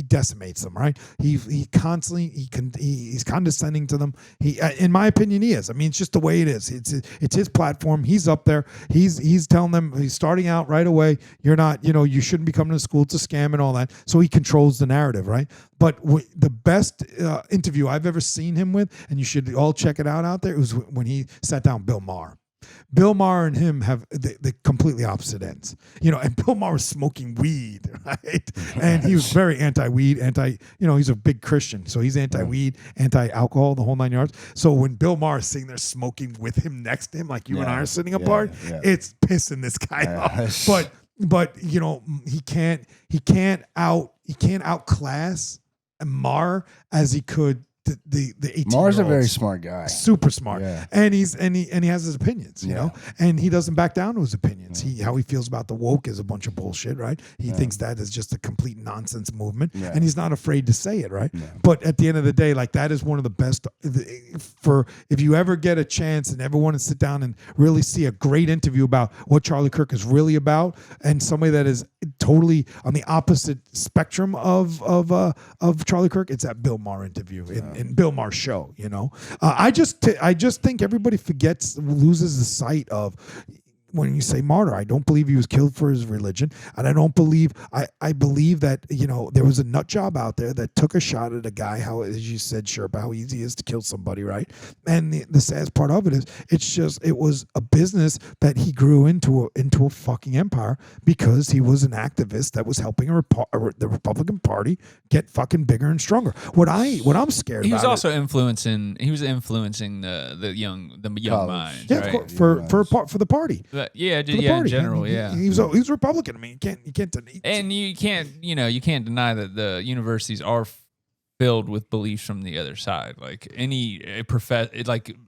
Speaker 2: decimates them, right? He's condescending to them. He, in my opinion, he is. I mean, it's just the way it is. It's his platform. He's up there. He's telling them, he's starting out right away. You're not, you shouldn't be coming to school. It's a scam and all that. So he controls the narrative, right? But the best interview I've ever seen him with, and you should all check it out there, it was when he sat down Bill Maher. Bill Maher and him have the completely opposite ends, and Bill Maher was smoking weed, right? And he was very anti-weed, he's a big Christian, so he's anti-weed, anti-alcohol, the whole 9 yards. So when Bill Maher is sitting there smoking with him next to him, like you and I are sitting apart, it's pissing this guy off. But he can't outclass Maher as he could the 18-year-olds.
Speaker 3: Maher's a very smart guy,
Speaker 2: super smart, and he has his opinions, and he doesn't back down to his opinions. How he feels about the woke is a bunch of bullshit, right? He thinks that is just a complete nonsense movement, and he's not afraid to say it, right? But at the end of the day, like, that is one of the best for if you ever get a chance and ever want to sit down and really see a great interview about what Charlie Kirk is really about, and somebody that is totally on the opposite spectrum of Charlie Kirk, it's that Bill Maher interview in Bill Maher's show. I just think everybody loses the sight of, when you say martyr, I don't believe he was killed for his religion, and I don't believe I believe that there was a nut job out there that took a shot at a guy. How, as you said, Sherpa, how easy it is to kill somebody, right? And the saddest part of it is it was a business that he grew into a fucking empire because he was an activist that was helping the Republican Party get fucking bigger and stronger. What I'm scared about.
Speaker 1: He was also influencing the young minds,
Speaker 2: right? For the party.
Speaker 1: In general,
Speaker 2: he was Republican. I mean, you can't deny.
Speaker 1: And you can't deny that the universities are filled with beliefs from the other side. Like any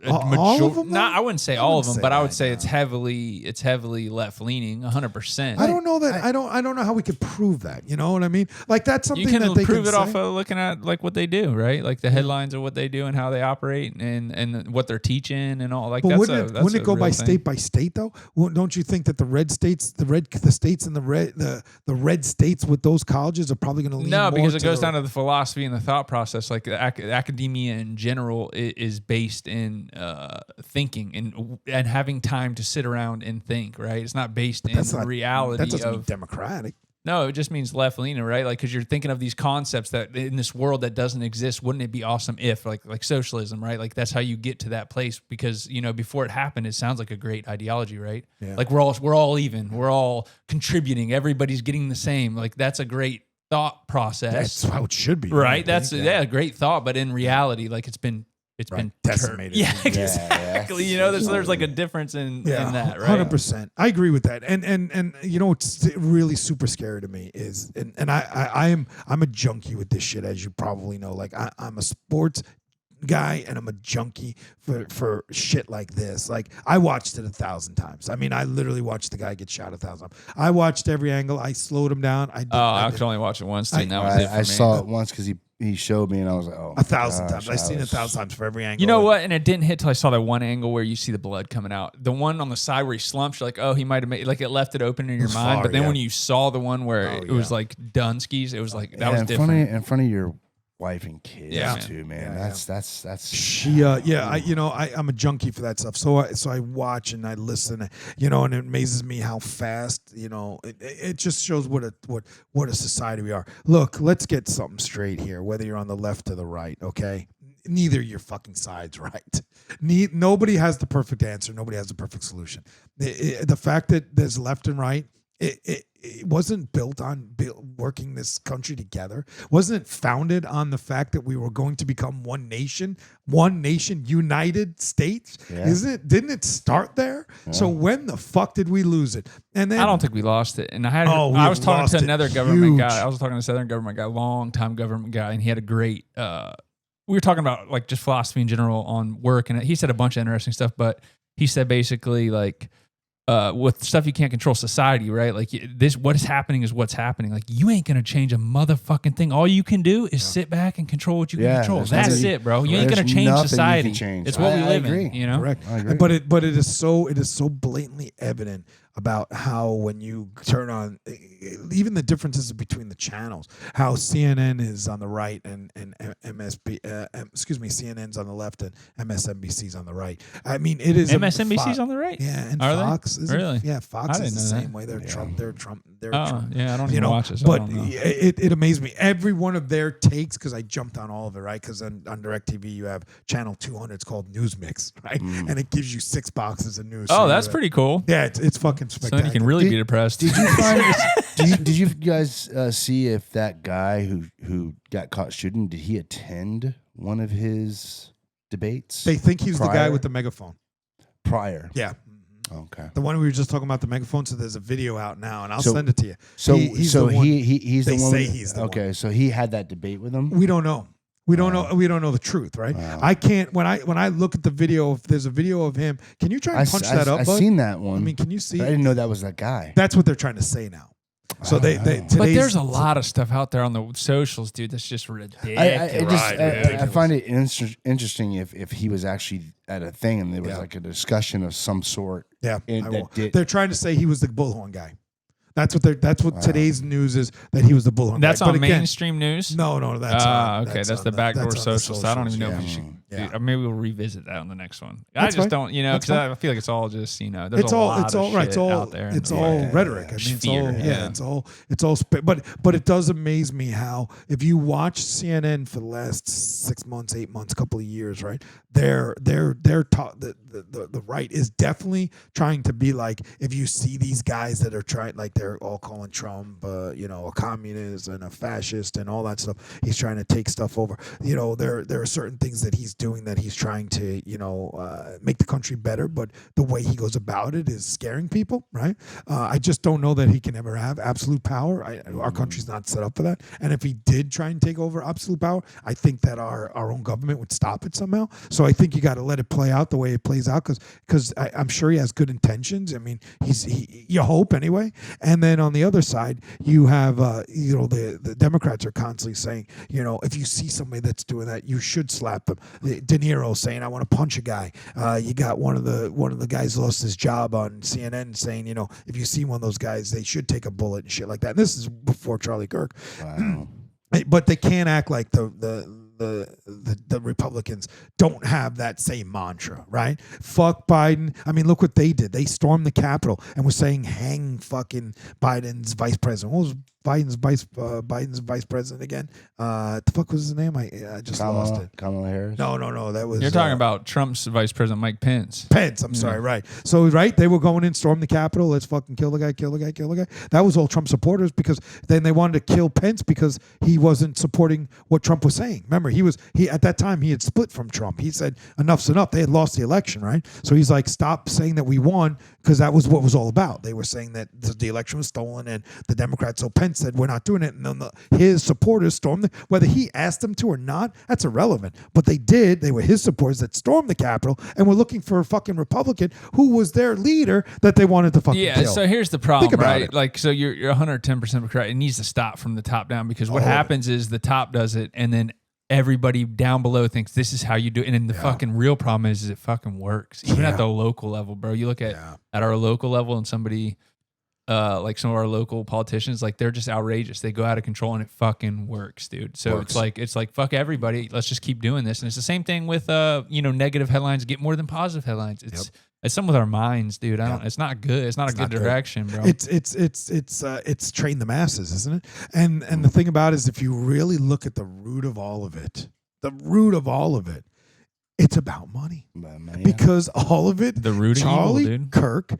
Speaker 2: all of them.
Speaker 1: I wouldn't say all of them, but I would say it's heavily left leaning, 100%.
Speaker 2: I don't know that. I don't know how we could prove that. You know what I mean? Like, that's something
Speaker 1: you can
Speaker 2: that they
Speaker 1: prove
Speaker 2: can
Speaker 1: it off of looking at like what they do, right? Like the headlines of what they do and how they operate and what they're teaching and all. Like,
Speaker 2: but wouldn't it go by state though? Don't you think that the red states and the red states with those colleges are probably going to lean more
Speaker 1: because it goes down to the philosophy and the thought process. Like academia in general is based in thinking and having time to sit around and think, right? It's not based in reality.
Speaker 2: That doesn't mean democratic.
Speaker 1: No, it just means left leaning, right? Like, because you're thinking of these concepts that in this world that doesn't exist, wouldn't it be awesome if like socialism, right? Like, that's how you get to that place, because before it happened, it sounds like a great ideology, right? Yeah. Like we're all even, we're all contributing, everybody's getting the same. Like, that's a great thought process.
Speaker 2: That's how it should be,
Speaker 1: right? That's a great thought, but in reality, like it's been
Speaker 2: decimated.
Speaker 1: Yeah, exactly. There's like a difference in that, right?
Speaker 2: 100%. I agree with that. And what's really super scary to me is, and I'm a junkie with this shit, as you probably know. Like, I'm a sports guy and I'm a junkie for shit like this. Like, I watched it 1,000 times. I mean, I literally watched the guy get shot 1,000 times. I watched every angle. I slowed him down.
Speaker 1: I could only watch it once too. And that was it for me.
Speaker 3: I saw it once because he he showed me, and I was like, oh,
Speaker 2: 1,000 times. I've seen it 1,000 times for every angle.
Speaker 1: You know what? And it didn't hit till I saw that one angle where you see the blood coming out. The one on the side where he slumps, you're like, oh, he might have made, like it left it open in your mind. But then when you saw the one where it was like Dunskies, it was like, that was different.
Speaker 3: In front of your wife and kids too, man. That's
Speaker 2: she I'm a junkie for that stuff. So I watch and I listen, and it amazes me how fast, it just shows what a society we are. Look, let's get something straight here, whether you're on the left or the right, okay? Neither your fucking side's right. Nobody has the perfect answer. Nobody has the perfect solution. The fact that there's left and right, it wasn't built on working this country together. Wasn't it founded on the fact that we were going to become one nation, United States? Yeah. Didn't it start there? Yeah. So when the fuck did we lose it? And then
Speaker 1: I don't think we lost it. And I was talking to another government guy. I was talking to a Southern government guy, long time government guy, and he had a great. We were talking about like just philosophy in general on work, and he said a bunch of interesting stuff. But he said basically like. With stuff you can't control, society, right? Like this, what is happening is what's happening. Like you ain't gonna change a motherfucking thing. All you can do is sit back and control what you can control. That's it, bro. You ain't gonna change society. It's what we live in. You know,
Speaker 2: correct. But it is so blatantly evident about how when you turn on even the differences between the channels, how CNN is on the right and CNN's on the left and MSNBC's on the right. I mean, it is
Speaker 1: MSNBC's on the right.
Speaker 2: Yeah, and
Speaker 1: Are
Speaker 2: Fox
Speaker 1: is really?
Speaker 2: Yeah, Fox is the same way. They're Trump. They're Trump.
Speaker 1: Yeah, I don't even watch it.
Speaker 2: But it amazed me. Every one of their takes, because I jumped on all of it, right? Because on DirecTV you have channel 200. It's called News Mix, right? And it gives you 6 boxes of news.
Speaker 1: Oh, that's pretty cool.
Speaker 2: Yeah, it's fucking spectacular.
Speaker 1: So then you can really be depressed.
Speaker 3: Did you find? did you guys see if that guy who got caught shooting, did he attend one of his debates?
Speaker 2: They think he's the guy with the megaphone.
Speaker 3: Prior.
Speaker 2: Yeah.
Speaker 3: Okay.
Speaker 2: The one we were just talking about, the megaphone. So there's a video out now, and I'll send it to you.
Speaker 3: He's the one. He's the one.
Speaker 2: They say he's the one.
Speaker 3: Okay, so he had that debate with him.
Speaker 2: We don't know. We don't know. We don't know the truth, right? I can't. When I look at the video, if there's a video of him, can you try and punch that up?
Speaker 3: I've seen that one.
Speaker 2: I mean, can you see?
Speaker 3: I didn't know that was that guy.
Speaker 2: That's what they're trying to say now. So but
Speaker 1: there's a lot of stuff out there on the socials, dude. That's just ridiculous.
Speaker 3: I find it interesting if he was actually at a thing and there was like a discussion of some sort.
Speaker 2: Yeah, they're trying to say he was the bullhorn guy. That's what today's news is, that he was the bullhorn.
Speaker 1: That's on mainstream news?
Speaker 2: No, that's
Speaker 1: okay. That's the backdoor social. So I don't even know if we should. Maybe we'll revisit that on the next one. I just don't, because I feel like it's all just, there's a lot of shit out there.
Speaker 2: It's all rhetoric. I mean, it's all. But it does amaze me how if you watch CNN for the last 6 months, 8 months, couple of years, right? The right is definitely trying to be like, if you see these guys that are trying, like they're all calling Trump, a communist and a fascist and all that stuff. He's trying to take stuff over. There are certain things that he's doing that he's trying to, make the country better. But the way he goes about it is scaring people, right? I just don't know that he can ever have absolute power. Our country's not set up for that. And if he did try and take over absolute power, I think that our own government would stop it somehow. So I think you got to let it play out the way it plays out, because I'm sure he has good intentions. I mean, you hope anyway. And then on the other side, you have the Democrats are constantly saying, if you see somebody that's doing that, you should slap them. De Niro saying, I want to punch a guy. You got one of the guys lost his job on CNN saying, if you see one of those guys, they should take a bullet and shit like that. And this is before Charlie Kirk. Wow. But they can't act like the Republicans don't have that same mantra, right? Fuck Biden. I mean, look what they did. They stormed the Capitol and were saying, hang fucking Biden's vice president. What was Biden's vice president again? The fuck was his name? I just lost it.
Speaker 3: Kamala Harris?
Speaker 2: No. That was
Speaker 1: You're talking about Trump's vice president, Mike Pence.
Speaker 2: I'm sorry, right. So, right, they were going in, storm the Capitol. Let's fucking kill the guy. That was all Trump supporters, because then they wanted to kill Pence because he wasn't supporting what Trump was saying. Remember, remember, he at that time he had split from Trump. He said enough's enough. They had lost the election, right? So he's like, stop saying that we won, because that was what was all about. They were saying that the election was stolen, and the Democrats. So Pence said, we're not doing it, and then his supporters stormed whether he asked them to or not, that's irrelevant. But they did. They were his supporters that stormed the Capitol and were looking for a fucking Republican who was their leader that they wanted to fucking kill.
Speaker 1: So here's the problem, right?
Speaker 2: It.
Speaker 1: Like, so you're 110% correct. It needs to stop from the top down, because what happens is the top does it, and then everybody down below thinks this is how you do it. And then the fucking real problem is it fucking works. Even at the local level, bro. You look at our local level, and somebody like some of our local politicians, like they're just outrageous. They go out of control, and it fucking works, dude. So it's like fuck everybody. Let's just keep doing this. And it's the same thing with negative headlines get more than positive headlines. It's something with our minds, dude. It's not good. It's not a good direction, bro.
Speaker 2: It's train the masses, isn't it? And the thing about it is, if you really look at the root of all of it, it's about money. Because all of it,
Speaker 1: the root
Speaker 2: Charlie
Speaker 1: of evil, dude.
Speaker 2: Kirk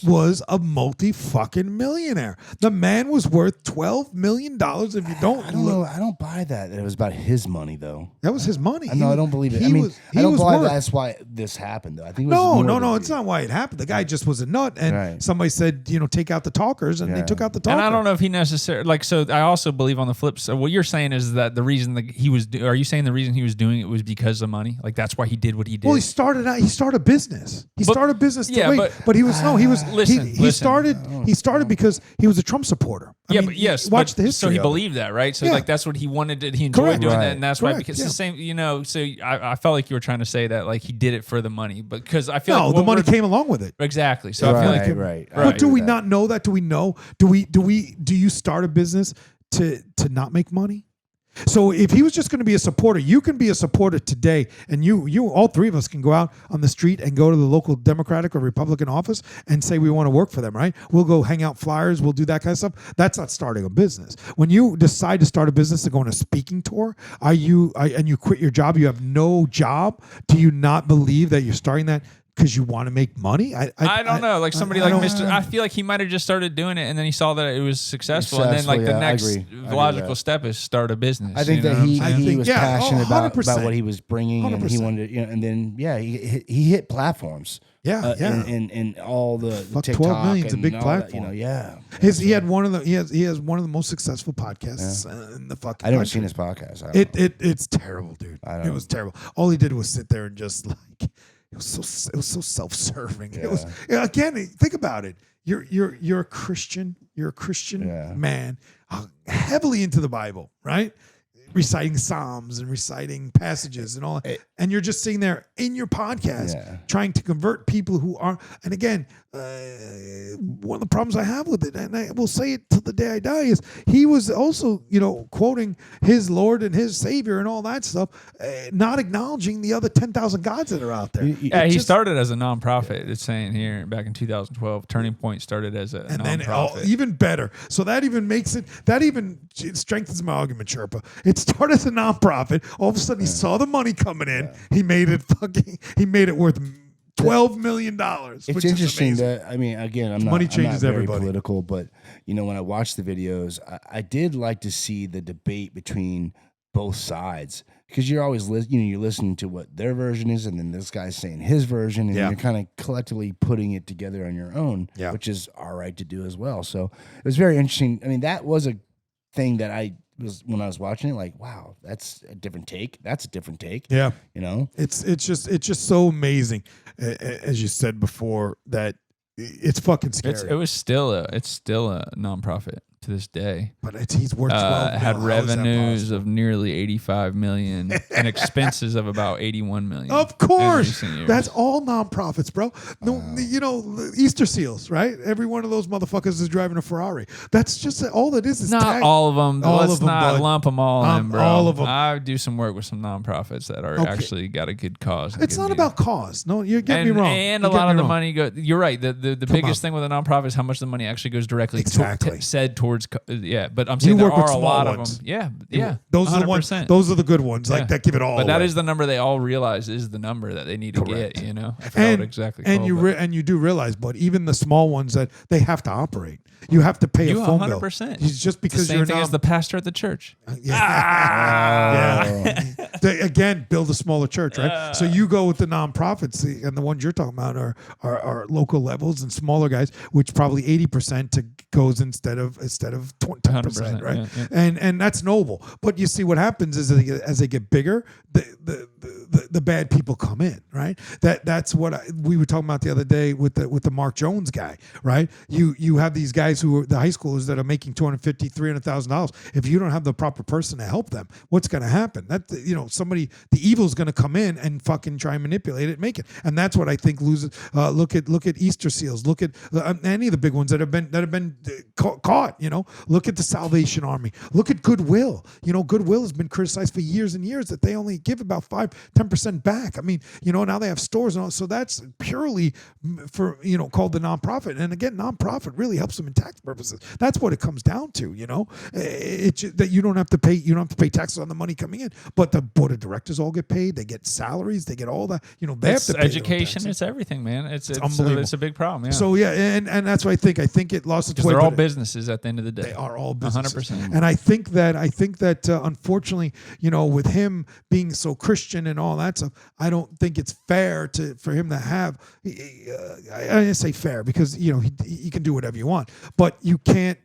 Speaker 2: was a multi-fucking millionaire. The man was worth $12 million. If you don't,
Speaker 3: I don't know. I don't buy that it was about his money, though.
Speaker 2: That was his money.
Speaker 3: No, I don't believe it. I don't believe that's why this happened, though. I think it was
Speaker 2: no. It's not why it happened. The guy just was a nut, and somebody said, take out the talkers, and they took out the talkers.
Speaker 1: And I don't know if he necessarily So I also believe on the flip side, what you're saying is that the reason that he was. Are you saying the reason he was doing it was because of money? Like that's why he did what he did.
Speaker 2: Well, he started a business. He started a business. But he started because he was a Trump supporter. Watch the history.
Speaker 1: So he believed that, right? So like that's what he wanted to. He enjoyed doing that, and that's why. Because it's the same. So I felt like you were trying to say that like he did it for the money, but because I feel like
Speaker 2: the money came along with it.
Speaker 1: Exactly. So I feel like
Speaker 3: right.
Speaker 2: But do we not know that? Do we know? Do you start a business to not make money? So if he was just going to be a supporter, you can be a supporter today, and you all three of us can go out on the street and go to the local Democratic or Republican office and say we want to work for them, right? We'll go hang out flyers, we'll do that kind of stuff. That's not starting a business. When you decide to start a business and go on a speaking tour, and you quit your job, you have no job, do you not believe that you're starting that because you want to make money?
Speaker 1: I don't know. Like somebody like Mr. I feel like he might have just started doing it, and then he saw that it was successful, and then like the next logical stip is start a business.
Speaker 3: I think that he was passionate about what he was bringing, 100%. And he wanted to, and then he hit platforms. And all the TikTok
Speaker 2: 12 million's a big platform. He has one of the most successful podcasts in the fucking.
Speaker 3: I never seen his podcast.
Speaker 2: It's terrible, dude. It was terrible. All he did was sit there and just like. It was so self-serving. It was, again, think about it. You're a Christian. You're a Christian man, heavily into the Bible, right? Reciting Psalms and reciting passages and all that. And you're just sitting there in your podcast trying to convert people who aren't. And again, one of the problems I have with it, and I will say it till the day I die, is he was also, quoting his Lord and his Savior and all that stuff, not acknowledging the other 10,000 gods that are out there.
Speaker 1: He started as a nonprofit. It's saying here back in 2012, Turning Point started as a nonprofit.
Speaker 2: Then even better. So that even makes it. That even strengthens my argument, Sherpa. It started as a nonprofit. All of a sudden, he saw the money coming in. He made it worth $12 million.
Speaker 3: It's interesting that, again, I'm not very political, but when I watch the videos, I did like to see the debate between both sides, because you're always you're listening to what their version is, and then this guy's saying his version, and you're kind of collectively putting it together on your own, which is our right to do as well. So it was very interesting. That was a thing that when I was watching it, like, wow, that's a different take. That's a different take.
Speaker 2: Yeah. It's just so amazing. As you said before, that it's fucking scary.
Speaker 1: It's still a nonprofit to this day.
Speaker 2: But he's worth 12 million.
Speaker 1: Had revenues of nearly 85 million and expenses of about 81 million.
Speaker 2: Of course. That's all nonprofits, bro. No, Easter seals, right? Every one of those motherfuckers is driving a Ferrari. That's just all it is.
Speaker 1: Not all of them. Let's not lump them all in, bro.
Speaker 2: All of them.
Speaker 1: I do some work with some nonprofits that are actually got a good cause.
Speaker 2: It's not about cause. No, you get me wrong.
Speaker 1: And a lot of the money goes. You're right. The biggest thing with a nonprofit is how much the money actually goes directly said towards towards, but I'm saying there are a lot of them. Yeah.
Speaker 2: Those 100%. Are the ones. Those are the good ones. Like that give it all.
Speaker 1: But
Speaker 2: away.
Speaker 1: That is the number they all realize is the number that they need to get. You know, I forgot what exactly.
Speaker 2: And you do realize, but even the small ones that they have to operate, you have to pay a phone
Speaker 1: 100%.
Speaker 2: bill. Just because
Speaker 1: it's the same thing as the pastor at the church.
Speaker 2: Again, build a smaller church, right? So you go with the nonprofits, and the ones you're talking about are local levels and smaller guys, which probably 80% goes instead of 10%, right? Yeah. And that's noble. But you see what happens is as they get bigger, the bad people come in, right? That's what we were talking about the other day with the Mark Jones guy, right? You have these guys who are the high schoolers that are making $250,000, $300,000. If you don't have the proper person to help them, what's going to happen? That the evil's going to come in and fucking try and manipulate it, and make it, and that's what I think loses. Look at Easter Seals. Look at any of the big ones that have been caught. Look at the Salvation Army. Look at Goodwill. Goodwill has been criticized for years and years that they only give about 5-10% back. I mean, now they have stores and all, so that's purely for called the nonprofit. And again, nonprofit really helps them in tax purposes. That's what it comes down to. It's that you don't have to pay taxes on the money coming in, but the board of directors all get paid. They get salaries. They get all that. They have to pay
Speaker 1: education. It's everything, man. It's unbelievable. It's a big problem. Yeah.
Speaker 2: So and that's what I think. I think it lost its way.
Speaker 1: They're all businesses at the end of the day.
Speaker 2: They are all businesses.
Speaker 1: 100%.
Speaker 2: And I think that unfortunately, with him being so Christian and all that stuff, I don't think it's fair for him to have. I didn't say fair because he can do whatever you want, but you can't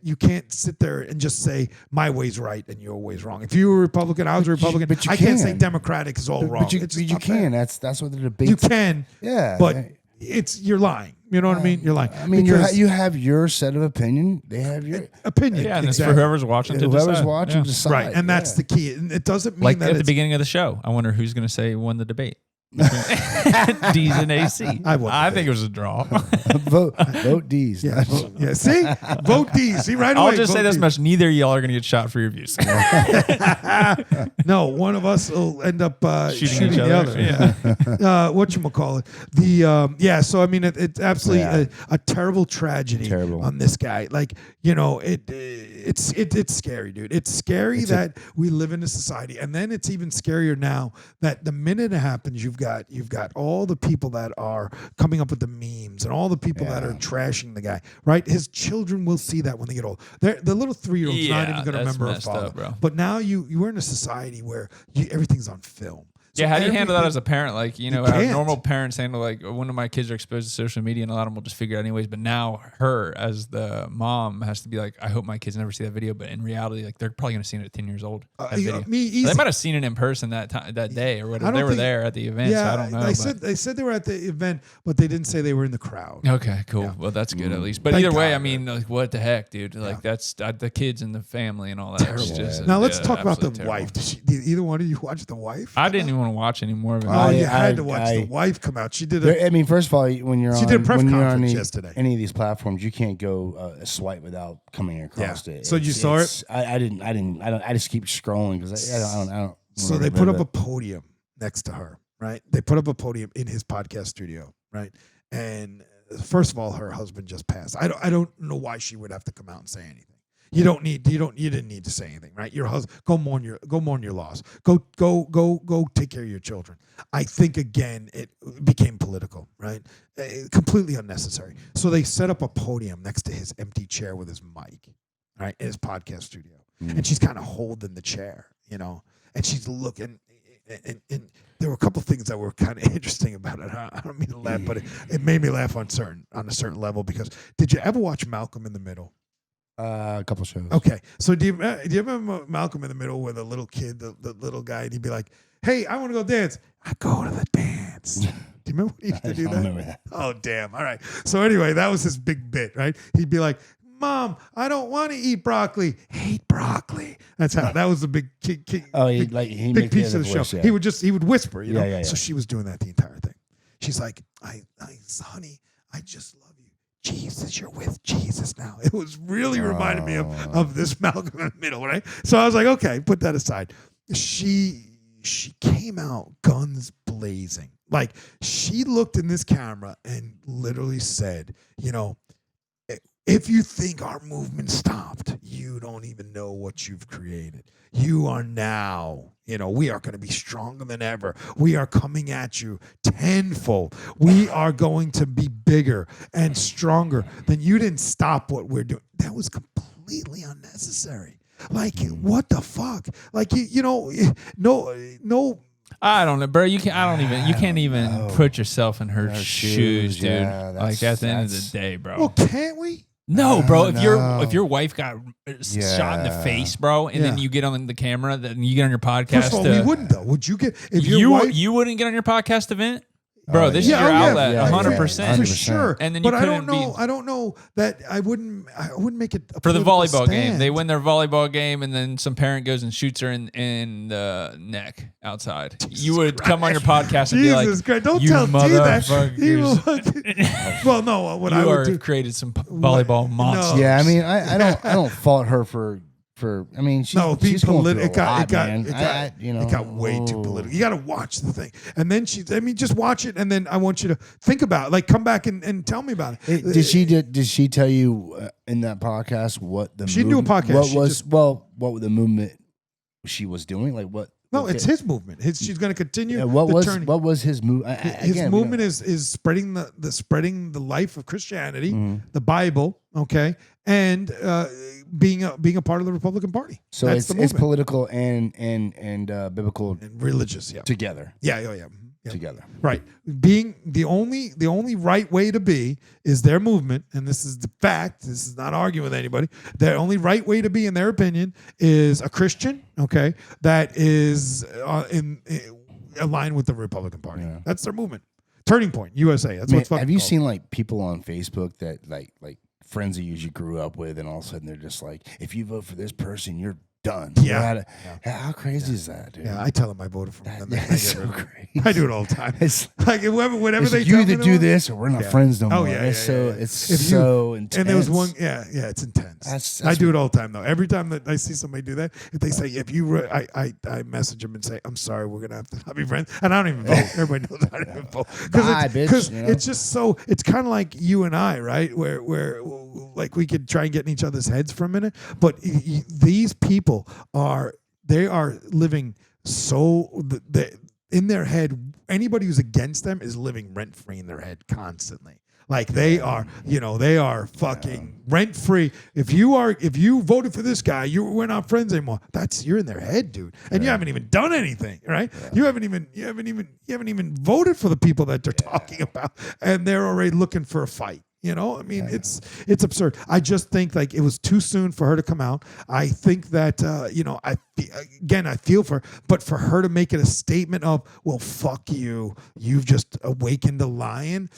Speaker 2: sit there and just say my way's right and your way's wrong. If you were a Republican, I was a Republican.
Speaker 3: But you
Speaker 2: can't say Democratic is all wrong.
Speaker 3: But you can. That's what the debate.
Speaker 2: You can.
Speaker 3: Yeah.
Speaker 2: But you're lying. You know what I mean? You're lying.
Speaker 3: I mean, you have your set of opinion. They have your
Speaker 2: opinion.
Speaker 1: Yeah, and it's for whoever's watching to decide.
Speaker 3: Whoever's watching decide.
Speaker 2: Right, and that's the key. And it doesn't mean
Speaker 1: like
Speaker 2: that
Speaker 1: at the beginning of the show. I wonder who's going to say won the debate. Dees and AC. I think it was a draw.
Speaker 3: vote Dees.
Speaker 2: Yeah, see? Vote Dees. See, right away.
Speaker 1: I'll just say this much. Neither of y'all are going to get shot for your views.
Speaker 2: No, one of us will end up shooting
Speaker 1: the
Speaker 2: other. Yeah. Whatchamacallit. So, I mean, it's absolutely a terrible tragedy on this guy. Like, it's scary, dude. It's scary that we live in a society. And then it's even scarier now that the minute it happens, you've got all the people that are coming up with the memes and all the people that are trashing the guy, right? His children will see that when they get old. The little 3-year-old's not even going to remember a father.
Speaker 1: Bro.
Speaker 2: But now you're in a society where everything's on film. So
Speaker 1: how do you handle that as a parent? Like, how normal parents handle, like, one of my kids are exposed to social media and a lot of them will just figure it out anyways. But now her, as the mom, has to be like, I hope my kids never see that video. But in reality, like, they're probably going to see it at 10 years old. They might have seen it in person that day or whatever. They were there at the event. So I don't know.
Speaker 2: They said they were at the event, but they didn't say they were in the crowd.
Speaker 1: Okay, cool. Yeah. Well, that's good at least. But either way, I mean, like, what the heck, dude? Like, that's the kids and the family and all that. Just,
Speaker 2: now, let's talk about the wife. Did either one of you watch The Wife?
Speaker 1: I didn't even want to watch anymore.
Speaker 2: Oh, you had to watch The Wife come out. She did.
Speaker 3: First of all, when you're
Speaker 2: on
Speaker 3: yesterday. Any of these platforms, you can't go a swipe without coming across it.
Speaker 2: So you saw it?
Speaker 3: I didn't. I just keep scrolling because I don't.
Speaker 2: So they put up a podium next to her, right? They put up a podium in his podcast studio, right? And first of all, her husband just passed. I don't know why she would have to come out and say anything. You didn't need to say anything, right? Your husband, go mourn your loss. Go take care of your children. I think again it became political, right? Completely unnecessary. So they set up a podium next to his empty chair with his mic, right, in his podcast studio, and she's kind of holding the chair, and she's looking. And there were a couple things that were kind of interesting about it. I don't mean to laugh, but it made me laugh on a certain level because did you ever watch Malcolm in the Middle?
Speaker 3: A couple shows.
Speaker 2: Okay, so do you remember Malcolm in the Middle with a little kid, the little guy, and he'd be like, "Hey, I want to go dance." I go to the dance. Do you remember when he used to do that? I remember that. Oh, damn. All right. So anyway, that was his big bit, right? He'd be like, "Mom, I don't want to eat broccoli. Hate broccoli." That's how. That was the big big piece of the show. Yeah. He would whisper, Yeah. So she was doing that the entire thing. She's like, honey, I just love you. Jesus, you're with Jesus now. It was really reminded me of this Malcolm in the Middle, right? So I was like, okay, put that aside. She came out guns blazing. Like, she looked in this camera and literally said, if you think our movement stopped, you even know what you've created. You are now, we are going to be stronger than ever. We are coming at you tenfold. We are going to be bigger and stronger. Then you didn't stop what we're doing. That was completely unnecessary. Like, what the fuck? Like, no.
Speaker 1: I don't know, bro. You can't even put yourself in her shoes, dude.
Speaker 3: Yeah,
Speaker 1: like at the end of the day, bro.
Speaker 2: Well, can't we?
Speaker 1: No, bro. If your wife got shot in the face, bro, and then you get on the camera, then you get on your podcast.
Speaker 2: First of all, we wouldn't though. Would you get if you
Speaker 1: wouldn't get on your podcast event? Bro, this is your outlet, 100%.
Speaker 2: For sure.
Speaker 1: And then I don't
Speaker 2: know that I wouldn't make it
Speaker 1: for the volleyball game. They win their volleyball game, and then some parent goes and shoots her in the neck outside. You would come on your podcast and be like,
Speaker 2: Jesus Christ, don't tell T that. Well, no, what I would do.
Speaker 1: Created some volleyball monsters.
Speaker 3: Yeah, I mean, I don't fault her for. I mean, she's going through a lot, man.
Speaker 2: It got way too political. You got to watch the thing, and then just watch it, and then I want you to think about it. Like, come back and tell me about it.
Speaker 3: Did she tell you in that podcast what the
Speaker 2: she knew a podcast?
Speaker 3: What the movement she was doing? Like what?
Speaker 2: No, it's his movement. She's going to continue.
Speaker 3: Yeah, what was his movement?
Speaker 2: His movement is spreading the life of Christianity, the Bible, okay, and being a part of the Republican Party.
Speaker 3: So it's political and biblical
Speaker 2: and religious,
Speaker 3: together.
Speaker 2: Yeah.
Speaker 3: Together,
Speaker 2: right? Being the only right way to be is their movement, and this is the fact. This is not arguing with anybody. The only right way to be, in their opinion, is a Christian. Okay, that is in aligned with the Republican Party. Yeah. That's their movement. Turning Point USA. That's what's fucking.
Speaker 3: Have you seen like people on Facebook that like friends that you grew up with, and all of a sudden they're just like, if you vote for this person, you're done.
Speaker 2: Yeah.
Speaker 3: How crazy is that, dude?
Speaker 2: Yeah, I tell them I voted for them.
Speaker 3: That's so crazy.
Speaker 2: I do it all the time. It's like whenever they
Speaker 3: you either do this or we're not friends no more.
Speaker 2: Oh yeah,
Speaker 3: it's so intense.
Speaker 2: And there was one, it's intense. That's I do it all the time though. Every time that I see somebody do that, if they say I message them and say I'm sorry, we're gonna have to not be friends, and I don't even vote. Everybody knows I don't even vote because it's just so. It's kind of like you and I, right? Where like we could try and get in each other's heads for a minute, but these people are living so in their head. Anybody who's against them is living rent free in their head constantly. Like they are fucking rent free. If you voted for this guy, we're not friends anymore. You're in their head, dude, and you haven't even done anything, right? Yeah. You haven't even voted for the people that they're talking about, and they're already looking for a fight. I mean, it's absurd. I just think like it was too soon for her to come out. I think that I feel for her, but for her to make it a statement of, well, fuck you, you've just awakened a lion.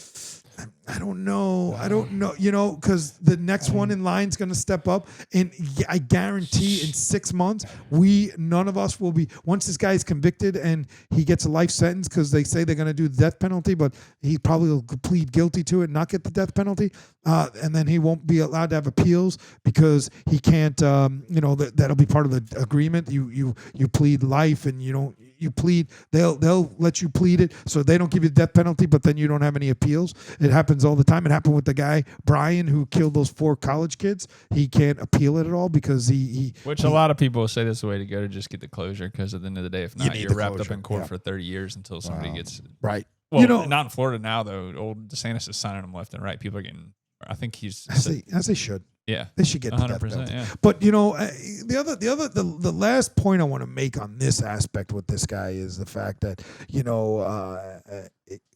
Speaker 2: I don't know, because the next one in line is going to step up, and I guarantee in 6 months, none of us will be. Once this guy is convicted and he gets a life sentence, because they say they're going to do the death penalty, but he probably will plead guilty to it and not get the death penalty, and then he won't be allowed to have appeals because he can't. That'll be part of the agreement. You plead life, and you plead. They'll let you plead it, so they don't give you the death penalty, but then you don't have any appeals. It happens all the time. It happened with the guy Brian who killed those 4 college kids. He can't appeal it at all because
Speaker 1: a lot of people say that's the way to go, to just get the closure, because at the end of the day, if not, you're wrapped up in court for 30 years until somebody gets
Speaker 2: right.
Speaker 1: Well, not in Florida now though. Old DeSantis is signing them left and right. People are getting. I think he's
Speaker 2: as they should.
Speaker 1: Yeah,
Speaker 2: they should get
Speaker 1: 100%. Yeah.
Speaker 2: But the last point I want to make on this aspect with this guy is the fact that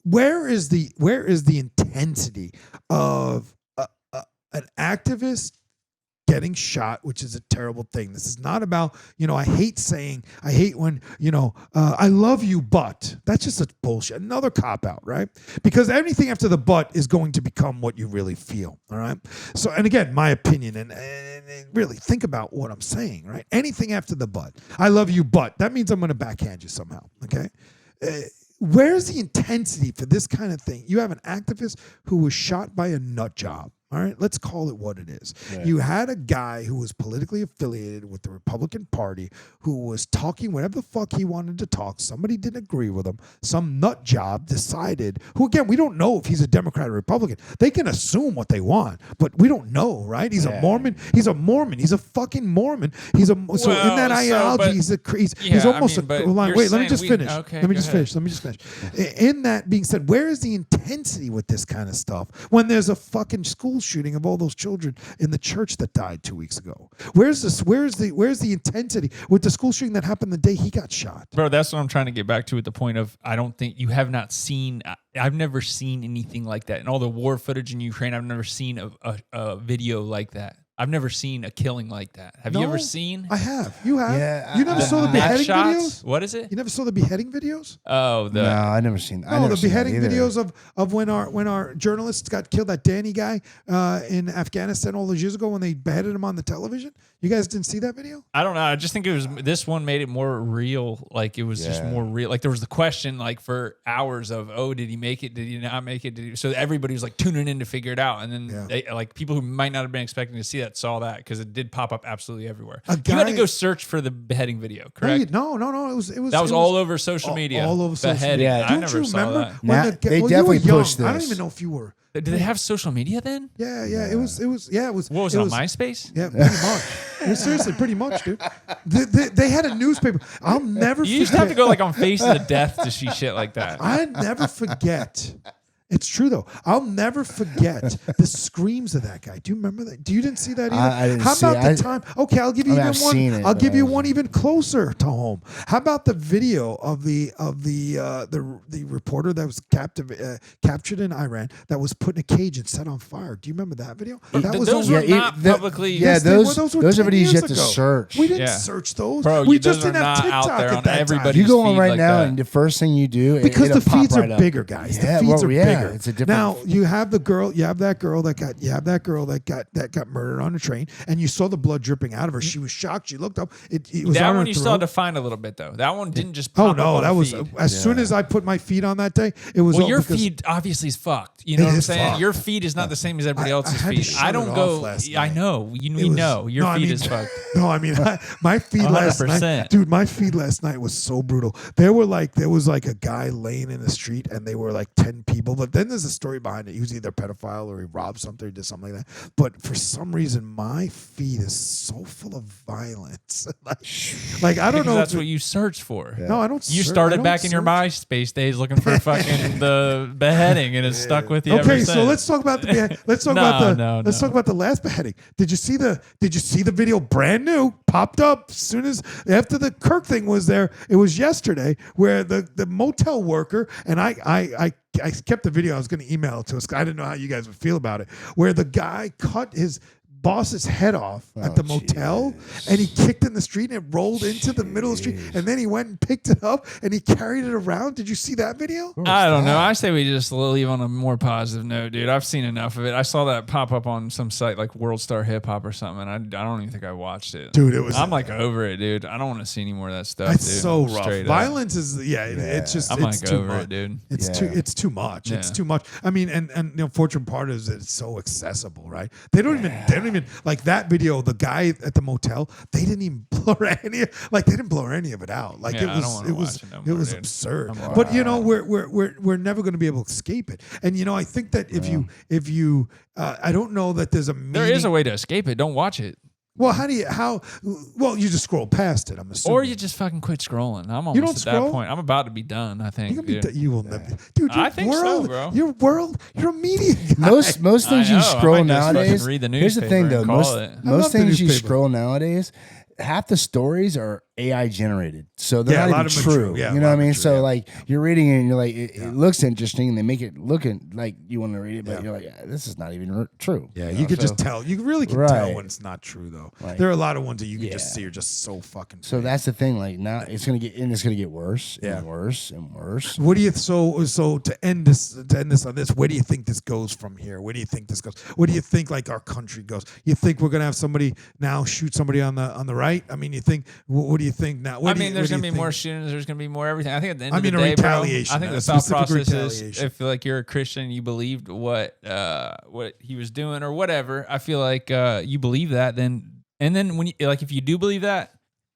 Speaker 2: where is the intensity of an activist getting shot, which is a terrible thing. This is not about, I hate when, I love you, but that's just a bullshit. Another cop out, right? Because anything after the but is going to become what you really feel. All right. So, and again, my opinion, and really think about what I'm saying, right? Anything after the but, I love you, but that means I'm going to backhand you somehow. Okay. Where's the intensity for this kind of thing? You have an activist who was shot by a nut job. All right, let's call it what it is.
Speaker 3: Yeah.
Speaker 2: You had a guy who was politically affiliated with the Republican Party who was talking whatever the fuck he wanted to talk. Somebody didn't agree with him. Some nut job decided, who again, we don't know if he's a Democrat or Republican. They can assume what they want, but we don't know, right? He's a Mormon. He's a Mormon. He's a fucking Mormon. He's a so in that ideology, he's almost wait, let me just finish.
Speaker 1: Okay,
Speaker 2: let me just finish. In that being said, where is the intensity with this kind of stuff when there's a fucking school shooting of all those children in the church that died 2 weeks ago? Where's the intensity with the school shooting that happened the day he got shot?
Speaker 1: Bro, that's what I'm trying to get back to at the point of, I don't think you have not seen, I've never seen anything like that. And all the war footage in Ukraine, I've never seen a video like that. I've never seen a killing like that. Have you ever seen?
Speaker 2: I have. You have?
Speaker 3: Yeah,
Speaker 2: you never saw the beheading videos?
Speaker 1: What is it?
Speaker 2: You never saw the beheading videos?
Speaker 1: Oh,
Speaker 3: no, I never seen.
Speaker 2: No, the beheading videos of when our journalists got killed. That Danny guy in Afghanistan all those years ago when they beheaded him on the television. You guys didn't see that video?
Speaker 1: I don't know. I just think it was, this one made it more real. Like it was just more real. Like there was the question like for hours of, oh, did he make it? Did he not make it? So everybody was like tuning in to figure it out. And then they, like people who might not have been expecting to see that saw that because it did pop up absolutely everywhere. You had to go search for the beheading video, correct?
Speaker 2: No. It was
Speaker 1: all over social media.
Speaker 2: All over social media.
Speaker 1: Yeah,
Speaker 2: Don't you remember?
Speaker 3: They definitely pushed this.
Speaker 2: I don't even know if you were.
Speaker 1: Did they have social media then?
Speaker 2: Yeah. It was. What
Speaker 1: was it on MySpace?
Speaker 2: Yeah, pretty much. Seriously, pretty much, dude. They had a newspaper. I'll never forget.
Speaker 1: You used to have to go like on Face of the Death to see shit like that.
Speaker 2: I never forget. It's true though. I'll never forget the screams of that guy. Do you remember that? You didn't see that either?
Speaker 3: I didn't
Speaker 2: How
Speaker 3: see
Speaker 2: about the time? Okay, I'll give you even one. I'll give you one even closer to home. How about the video of the reporter that was captured in Iran that was put in a cage and set on fire? Do you remember that video?
Speaker 1: Those were not publicly.
Speaker 3: Yeah, those are videos you have to search.
Speaker 2: We didn't search those.
Speaker 1: Bro,
Speaker 2: we
Speaker 1: those
Speaker 2: just didn't have
Speaker 1: not
Speaker 2: TikTok
Speaker 1: out there on
Speaker 2: at that
Speaker 1: everybody's
Speaker 2: time.
Speaker 3: You go on
Speaker 1: feed
Speaker 3: right
Speaker 1: like
Speaker 3: now,
Speaker 1: that.
Speaker 3: and the first thing you do
Speaker 2: because the feeds are
Speaker 3: right
Speaker 2: bigger, guys.
Speaker 3: Yeah,
Speaker 2: the feeds are bigger.
Speaker 3: It's a different.
Speaker 2: Now you have the girl. You have that girl that got murdered on a train, and you saw the blood dripping out of her. She was shocked. She looked up. It was
Speaker 1: that
Speaker 2: on
Speaker 1: one
Speaker 2: her
Speaker 1: you
Speaker 2: throat.
Speaker 1: still had to find a little bit though. That one didn't just. Pop
Speaker 2: Oh no,
Speaker 1: up
Speaker 2: that
Speaker 1: on
Speaker 2: was
Speaker 1: feed.
Speaker 2: as soon as I put my feed on that day. It was.
Speaker 1: Well, your feed obviously is fucked. You know what I'm saying?
Speaker 2: Fucked.
Speaker 1: Your feed is not the same as everybody else's
Speaker 2: had to
Speaker 1: feed.
Speaker 2: shut
Speaker 1: I
Speaker 2: it
Speaker 1: don't
Speaker 2: off
Speaker 1: go.
Speaker 2: last
Speaker 1: I
Speaker 2: night.
Speaker 1: know. We know your feed is fucked.
Speaker 2: No, I mean my feed last night, dude. My feed last night was so brutal. There was like a guy laying in the street, and they were like 10 people. But then there's a story behind it. He was either a pedophile or he robbed something or did something like that. But for some reason, my feed is so full of violence. like I don't know.
Speaker 1: That's what you search for.
Speaker 2: Yeah. No, I don't.
Speaker 1: You started back in your MySpace days looking for fucking the beheading, and it's stuck with you.
Speaker 2: Okay, so let's talk about the let's talk about the last beheading. Did you see the video? Brand new, popped up as soon as after the Kirk thing was there. It was yesterday where the motel worker, and I kept the video. I was going to email it to us. I didn't know how you guys would feel about it. Where the guy cut his boss's head off at the motel, and he kicked in the street, and it rolled into the middle of the street, and then he went and picked it up and he carried it around. Did you see that video?
Speaker 1: I don't know. I say we just leave on a more positive note, dude. I've seen enough of it. I saw that pop up on some site like World Star Hip Hop or something, and I don't even think I watched it.
Speaker 2: Dude, I'm
Speaker 1: like over it, dude. I don't want to see any more of that stuff.
Speaker 2: It's
Speaker 1: dude.
Speaker 2: so rough.
Speaker 1: Straight
Speaker 2: Violence is it's just
Speaker 1: I'm
Speaker 2: it's
Speaker 1: like
Speaker 2: too
Speaker 1: over
Speaker 2: much.
Speaker 1: it, dude.
Speaker 2: It's too much. It's too much. I mean, and the unfortunate part is that it's so accessible, right? They don't even like that video. The guy at the motel, they didn't even blur any of it out. Like it was absurd. But we're never going to be able to escape it. And I think that if you I don't know that there's a meaning.
Speaker 1: There is a way to escape it. Don't watch it.
Speaker 2: Well, you just scroll past it, I'm assuming.
Speaker 1: Or you just fucking quit scrolling. I'm almost at that point. I'm about to be done, I think.
Speaker 2: You will never. Dude,
Speaker 1: I think so, bro.
Speaker 2: You're a media guy.
Speaker 3: Most things you scroll nowadays.
Speaker 1: Read the
Speaker 3: here's the thing, though. Most things you scroll nowadays, half the stories are AI generated, so they're not even true. You know what I mean? So like you're reading it and you're like, it looks interesting, and they make it looking like you want to read it, but you're like, this is not even true.
Speaker 2: Yeah, you could just tell. You really can tell when it's not true, though. Like, there are a lot of ones that you can just see are just so fucking.
Speaker 3: So that's the thing. Like now, it's gonna get worse and worse and worse.
Speaker 2: What do you so to end this on this? Where do you think this goes from here? Where do you think this goes? What do you think like our country goes? You think we're gonna have somebody now shoot somebody on the right? I mean, you think what do you you think now?
Speaker 1: There's going to be more shootings. There's going to be more everything. I think at the end of the day,
Speaker 2: retaliation.
Speaker 1: Bro, I think the thought process is if like you're a Christian, you believed what he was doing or whatever. I feel like you believe that, then when you, like if you do believe that,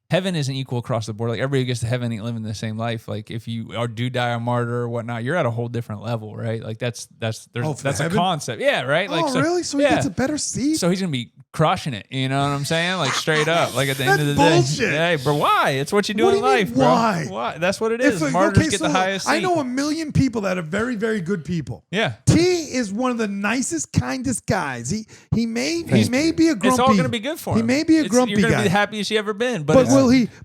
Speaker 1: heaven isn't equal across the board. Like everybody gets to heaven ain't living the same life. Like if you do die a martyr or whatnot, you're at a whole different level, right? Like that's a concept. Yeah, right? Like
Speaker 2: really? So he gets a better seat?
Speaker 1: So he's gonna be crushing it, you know what I'm saying? Like straight up. Like at the end of the
Speaker 2: bullshit.
Speaker 1: day. Hey, but why? It's what you do in life, bro.
Speaker 2: Why?
Speaker 1: That's what it is. Martyrs get the highest seat.
Speaker 2: I know 1 million people that are very, very good people.
Speaker 1: Yeah.
Speaker 2: T is one of the nicest, kindest guys. He may be a grumpy.
Speaker 1: It's all gonna be good for him.
Speaker 2: He may be a grumpy guy.
Speaker 1: You're gonna be the happiest you ever been. But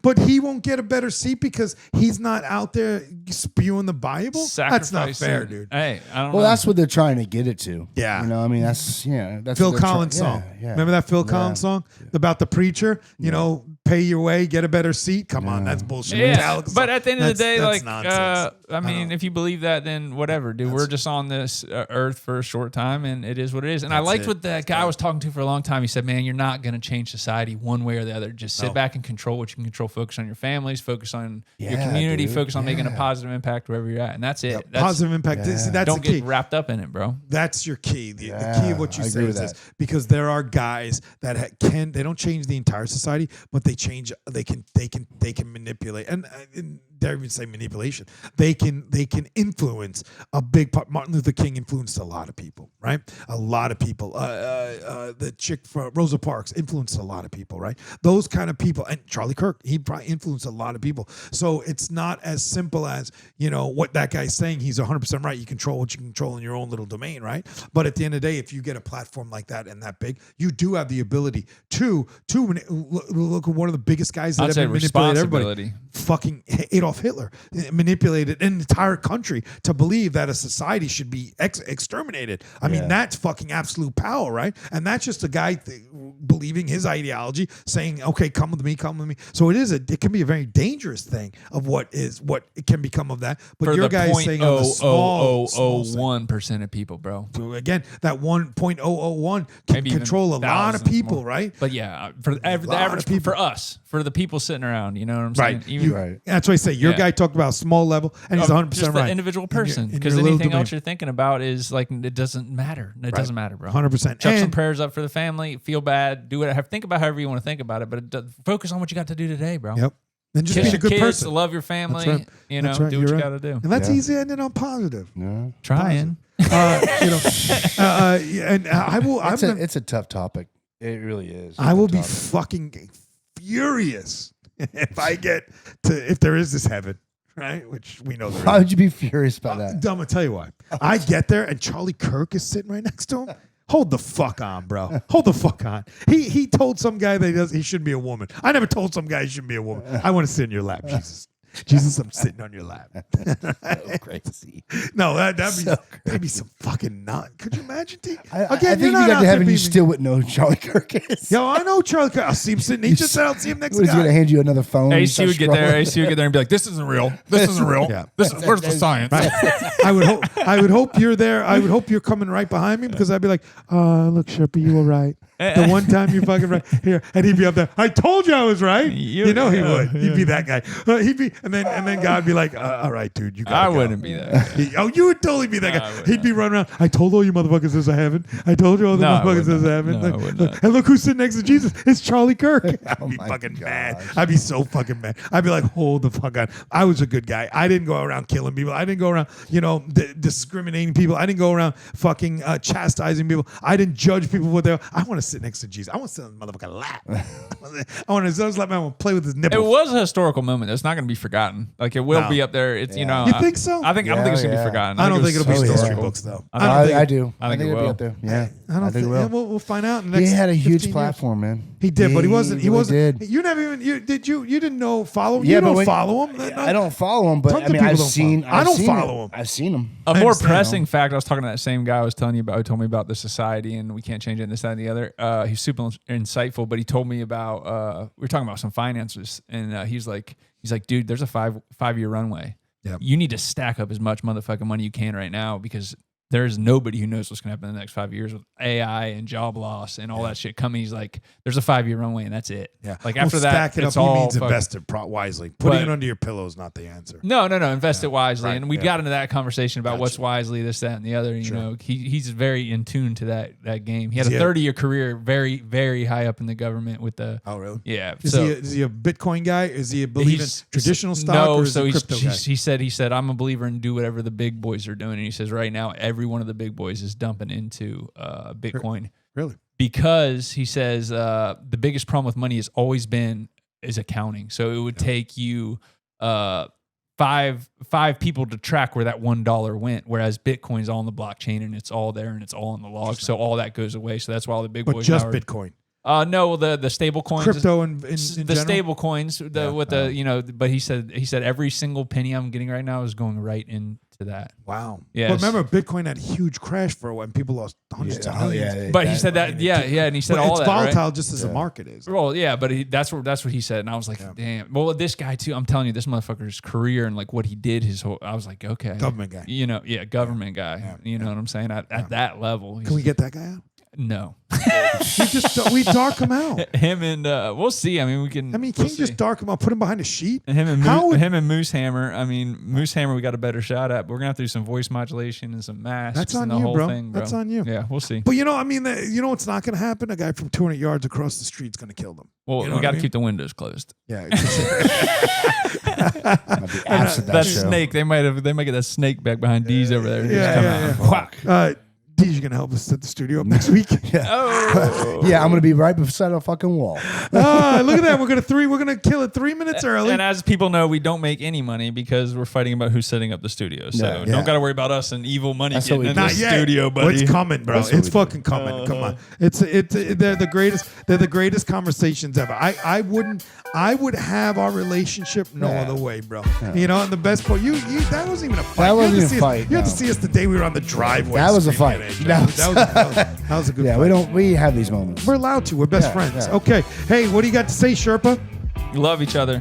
Speaker 2: But he won't get a better seat because he's not out there spewing the Bible. That's not fair, dude.
Speaker 1: Hey, I don't know.
Speaker 3: Well, that's what they're trying to get it to.
Speaker 2: Yeah.
Speaker 3: You know, I mean, that's
Speaker 2: Phil Collins song.
Speaker 3: Yeah.
Speaker 2: Remember that Phil Collins song about the preacher? You know, pay your way, get a better seat. Come on, that's bullshit.
Speaker 1: Yeah, but at the end of the day, like,
Speaker 2: I
Speaker 1: mean, if you believe that, then whatever, dude. We're just on this earth for a short time, and it is what it is. And I liked what that guy I was talking to for a long time. He said, man, you're not going to change society one way or the other. Just sit back and control what you can control. Focus on your families, focus on your community, focus on making a positive impact wherever you're at. And that's it. That's,
Speaker 2: positive impact. That's
Speaker 1: don't
Speaker 2: the key.
Speaker 1: get wrapped up in it, bro.
Speaker 2: That's your key. The key of what you say is this. Because there are guys that they don't change the entire society, but they can manipulate. And dare even say manipulation. They can influence a big part. Martin Luther King influenced a lot of people, right? A lot of people. The chick from Rosa Parks influenced a lot of people, right? Those kind of people. And Charlie Kirk, he probably influenced a lot of people. So it's not as simple as, what that guy's saying. He's 100% right. You control what you control in your own little domain, right? But at the end of the day, if you get a platform like that and that big, you do have the ability to look at one of the biggest guys that ever manipulated everybody. Fucking Adolf Hitler manipulated an entire country to believe that a society should be exterminated. I mean, that's fucking absolute power, right? And that's just a guy believing his ideology, saying, "Okay, come with me." So it can be a very dangerous thing of what it can become of that. But your guy is saying on the small
Speaker 1: 0.0001% of people, bro.
Speaker 2: So again, that 1.001 can control a lot of people, right?
Speaker 1: But yeah, for the average people, for us, for the people sitting around, you know what I'm saying?
Speaker 2: Right. That's what I say. Your guy talked about small level, and he's 100%
Speaker 1: just
Speaker 2: right.
Speaker 1: The individual person, because anything else you're thinking about is like it doesn't matter. It doesn't matter, bro.
Speaker 2: 100%.
Speaker 1: Chuck some prayers up for the family. Feel bad. Do it. Think about however you want to think about it, but focus on what you got to do today, bro.
Speaker 2: Yep. And just
Speaker 1: kiss
Speaker 2: be a good
Speaker 1: kids,
Speaker 2: person.
Speaker 1: Love your family.
Speaker 2: That's right.
Speaker 1: Do
Speaker 2: That's
Speaker 1: what you got to do.
Speaker 2: And that's easy ending on positive.
Speaker 3: Yeah.
Speaker 1: Trying.
Speaker 2: And I will.
Speaker 3: It's a tough topic. It really is.
Speaker 2: I will be fucking furious if there is this heaven, right? Which we know there is.
Speaker 3: Why would you be furious about that?
Speaker 2: I'm gonna tell you why. I get there and Charlie Kirk is sitting right next to him. Hold the fuck on, bro. Hold the fuck on. He told some guy that he shouldn't be a woman. I never told some guy he shouldn't be a woman. I want to sit in your lap, Jesus. Jesus, I'm sitting on your lap.
Speaker 3: So crazy.
Speaker 2: No, that'd be some fucking nut. Could you imagine, T?
Speaker 3: I think if you got to heaven, you still wouldn't know who Charlie Kirk is.
Speaker 2: Yo, I know Charlie Kirk. I'll see him sitting. He just said I'll see him next.
Speaker 3: He's going to hand you another phone.
Speaker 1: AC would get there. AC would get there and be like, "This isn't real. This isn't real.
Speaker 2: Yeah.
Speaker 1: Where's the science?"
Speaker 2: Right. I would hope you're there. I would hope you're coming right behind me because I'd be like, look, Sherpa, you were right. The one time you fucking right here, and he'd be up there. I told you I was right. He would. He'd be that guy. And then God would be like, all right, dude, you got.
Speaker 1: I wouldn't be that guy.
Speaker 2: You would totally be that guy. He'd be running around. I told all you motherfuckers there's a heaven. I told you all the motherfuckers there's a heaven.
Speaker 1: No, I would not.
Speaker 2: And look who's sitting next to Jesus. It's Charlie Kirk. I'd be fucking mad. I'd be so fucking mad. I'd be like, hold the fuck on. I was a good guy. I didn't go around killing people. I didn't go around, discriminating people. I didn't go around fucking chastising people. I didn't judge people for what they are. I want to sit next to Jesus. I want to sit on the motherfucking lap. I want to let my man play with his nipples.
Speaker 1: It was a historical moment. It's not going to be forgotten. Like it will be up there. It's
Speaker 2: You think so?
Speaker 1: I don't think it's going to be forgotten.
Speaker 2: I don't think it'll be in history books though.
Speaker 3: I do.
Speaker 1: I think
Speaker 3: it'll
Speaker 1: will
Speaker 3: be up there. Yeah,
Speaker 2: I think it will. We'll find out. In the
Speaker 3: he
Speaker 2: next
Speaker 3: had a huge
Speaker 2: 15
Speaker 3: platform, man.
Speaker 2: He did, but he wasn't. He wasn't.
Speaker 3: Did.
Speaker 2: You never even. You didn't know follow him.
Speaker 3: Yeah,
Speaker 2: you don't follow him.
Speaker 3: I don't follow him, but
Speaker 2: Tons
Speaker 3: I
Speaker 2: of
Speaker 3: mean,
Speaker 2: people
Speaker 3: I've
Speaker 2: don't
Speaker 3: seen.
Speaker 2: follow him. I don't follow him.
Speaker 3: I've seen him.
Speaker 1: A more pressing fact, I was talking to that same guy I was telling you about, who told me about the society and we can't change it and this, that, and the other. He's super insightful, but he told me about, we were talking about some finances, and he's like, dude, there's a 5-year runway.
Speaker 2: Yep.
Speaker 1: You need to stack up as much motherfucking money you can right now because there's nobody who knows what's going to happen in the next 5 years with AI and job loss and all that shit coming. He's like, there's a 5-year runway and that's it.
Speaker 2: Yeah.
Speaker 1: Like after that,
Speaker 2: stack it
Speaker 1: it's
Speaker 2: up.
Speaker 1: all
Speaker 2: He means invest it wisely. Putting it under your pillow is not the answer.
Speaker 1: No. Invest it wisely. Right. And we got into that conversation about what's wisely, this, that, and the other. You know, he's very in tune to that game. He had a 30-year career, very, very high up in the government with the.
Speaker 2: Oh, really?
Speaker 1: Yeah.
Speaker 2: Is he a Bitcoin guy? Is he a believer in traditional stock or is he a crypto guy?
Speaker 1: He said, I'm a believer in do whatever the big boys are doing. And he says right now, every one of the big boys is dumping into Bitcoin.
Speaker 2: Really?
Speaker 1: Because he says the biggest problem with money has always been is accounting. So it would take you five people to track where that $1 went, whereas Bitcoin's all on the blockchain and it's all there and it's all in the log. So all that goes away. So that's why all the big boys.
Speaker 2: But just Bitcoin.
Speaker 1: No, the stable coins,
Speaker 2: crypto in
Speaker 1: the
Speaker 2: general?
Speaker 1: stable coins, but he said every single penny I'm getting right now is going right into that.
Speaker 2: Wow.
Speaker 1: Yeah.
Speaker 2: But remember, Bitcoin had a huge crash for a while, and people lost hundreds of millions.
Speaker 3: Yeah,
Speaker 1: but he said that, and he said all
Speaker 2: it's
Speaker 1: that.
Speaker 2: It's volatile
Speaker 1: right?
Speaker 2: just as the market is.
Speaker 1: Well, yeah, but that's what he said, and I was like, damn. Well, this guy too. I'm telling you, this motherfucker's career and like what he did, I was like, okay,
Speaker 2: government guy.
Speaker 1: You know, government guy. Yeah. You know what I'm saying? At that level,
Speaker 2: can we get that guy out?
Speaker 1: No.
Speaker 2: we dark him out.
Speaker 1: Him and we'll see. I mean, we can.
Speaker 2: I mean, can you just dark him out? Put him behind a sheet.
Speaker 1: And him and Moosehammer. I mean, Moosehammer, we got a better shot at. But we're gonna have to do some voice modulation and some masks.
Speaker 2: That's on
Speaker 1: and the
Speaker 2: you,
Speaker 1: whole
Speaker 2: bro.
Speaker 1: thing, bro.
Speaker 2: That's on you.
Speaker 1: Yeah, we'll see.
Speaker 2: But I mean, what's not gonna happen? A guy from 200 yards across the street's gonna kill them.
Speaker 1: Well, we got to keep the windows closed.
Speaker 2: Yeah.
Speaker 1: that snake. They might get that snake back behind Dees over there.
Speaker 2: Yeah. Dees, you gonna help us set the studio up next week?
Speaker 3: Yeah, I'm gonna be right beside a fucking wall.
Speaker 2: Look at that. We're gonna kill it 3 minutes early.
Speaker 1: And as people know, we don't make any money because we're fighting about who's setting up the studio. So don't gotta worry about us and evil money getting in the studio, buddy.
Speaker 2: It's coming, bro. It's fucking coming. Come on. They're the greatest. They're the greatest conversations ever. I would have our relationship no other way, bro. And the best part, that wasn't even a fight.
Speaker 3: That wasn't even a fight.
Speaker 2: You had to see us the day we were on the driveway.
Speaker 3: That was a fight.
Speaker 2: That was a good fight.
Speaker 3: Yeah, we have these moments.
Speaker 2: We're allowed to. We're best friends. Yeah. Okay. Hey, what do you got to say, Sherpa?
Speaker 1: You love each other.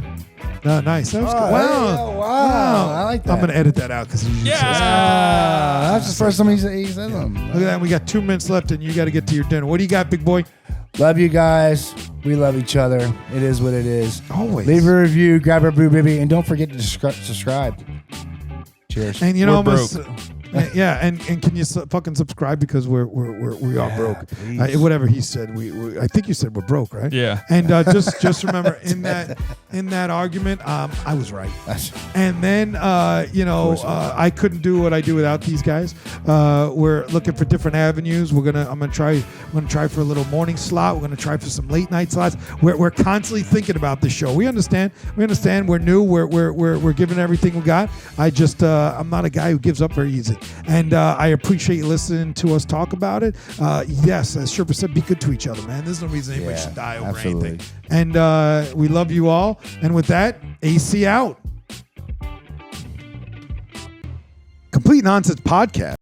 Speaker 2: Nice. That was good.
Speaker 3: Wow. I like that.
Speaker 2: I'm going to edit that out because
Speaker 3: that's the first time he said them.
Speaker 2: Look at that. We got 2 minutes left and you got to get to your dinner. What do you got, big boy?
Speaker 3: Love you guys. We love each other. It is what it is.
Speaker 2: Always.
Speaker 3: Leave a review, grab a brew, baby, and don't forget to subscribe. Cheers.
Speaker 2: And
Speaker 1: we're broke.
Speaker 2: And can you fucking subscribe because we are broke. Whatever he said, I think you said we're broke, right?
Speaker 1: Yeah.
Speaker 2: And just remember in that argument, I was right. And then I couldn't do what I do without these guys. We're looking for different avenues. I'm gonna try for a little morning slot. We're gonna try for some late night slots. We're constantly thinking about this show. We understand. We're new. We're giving everything we got. I'm not a guy who gives up very easy. And I appreciate you listening to us talk about it. Yes, as Sherpa said, be good to each other, man. There's no reason anybody should die over anything. And we love you all. And with that, AC out. Complete Nonsense Podcast.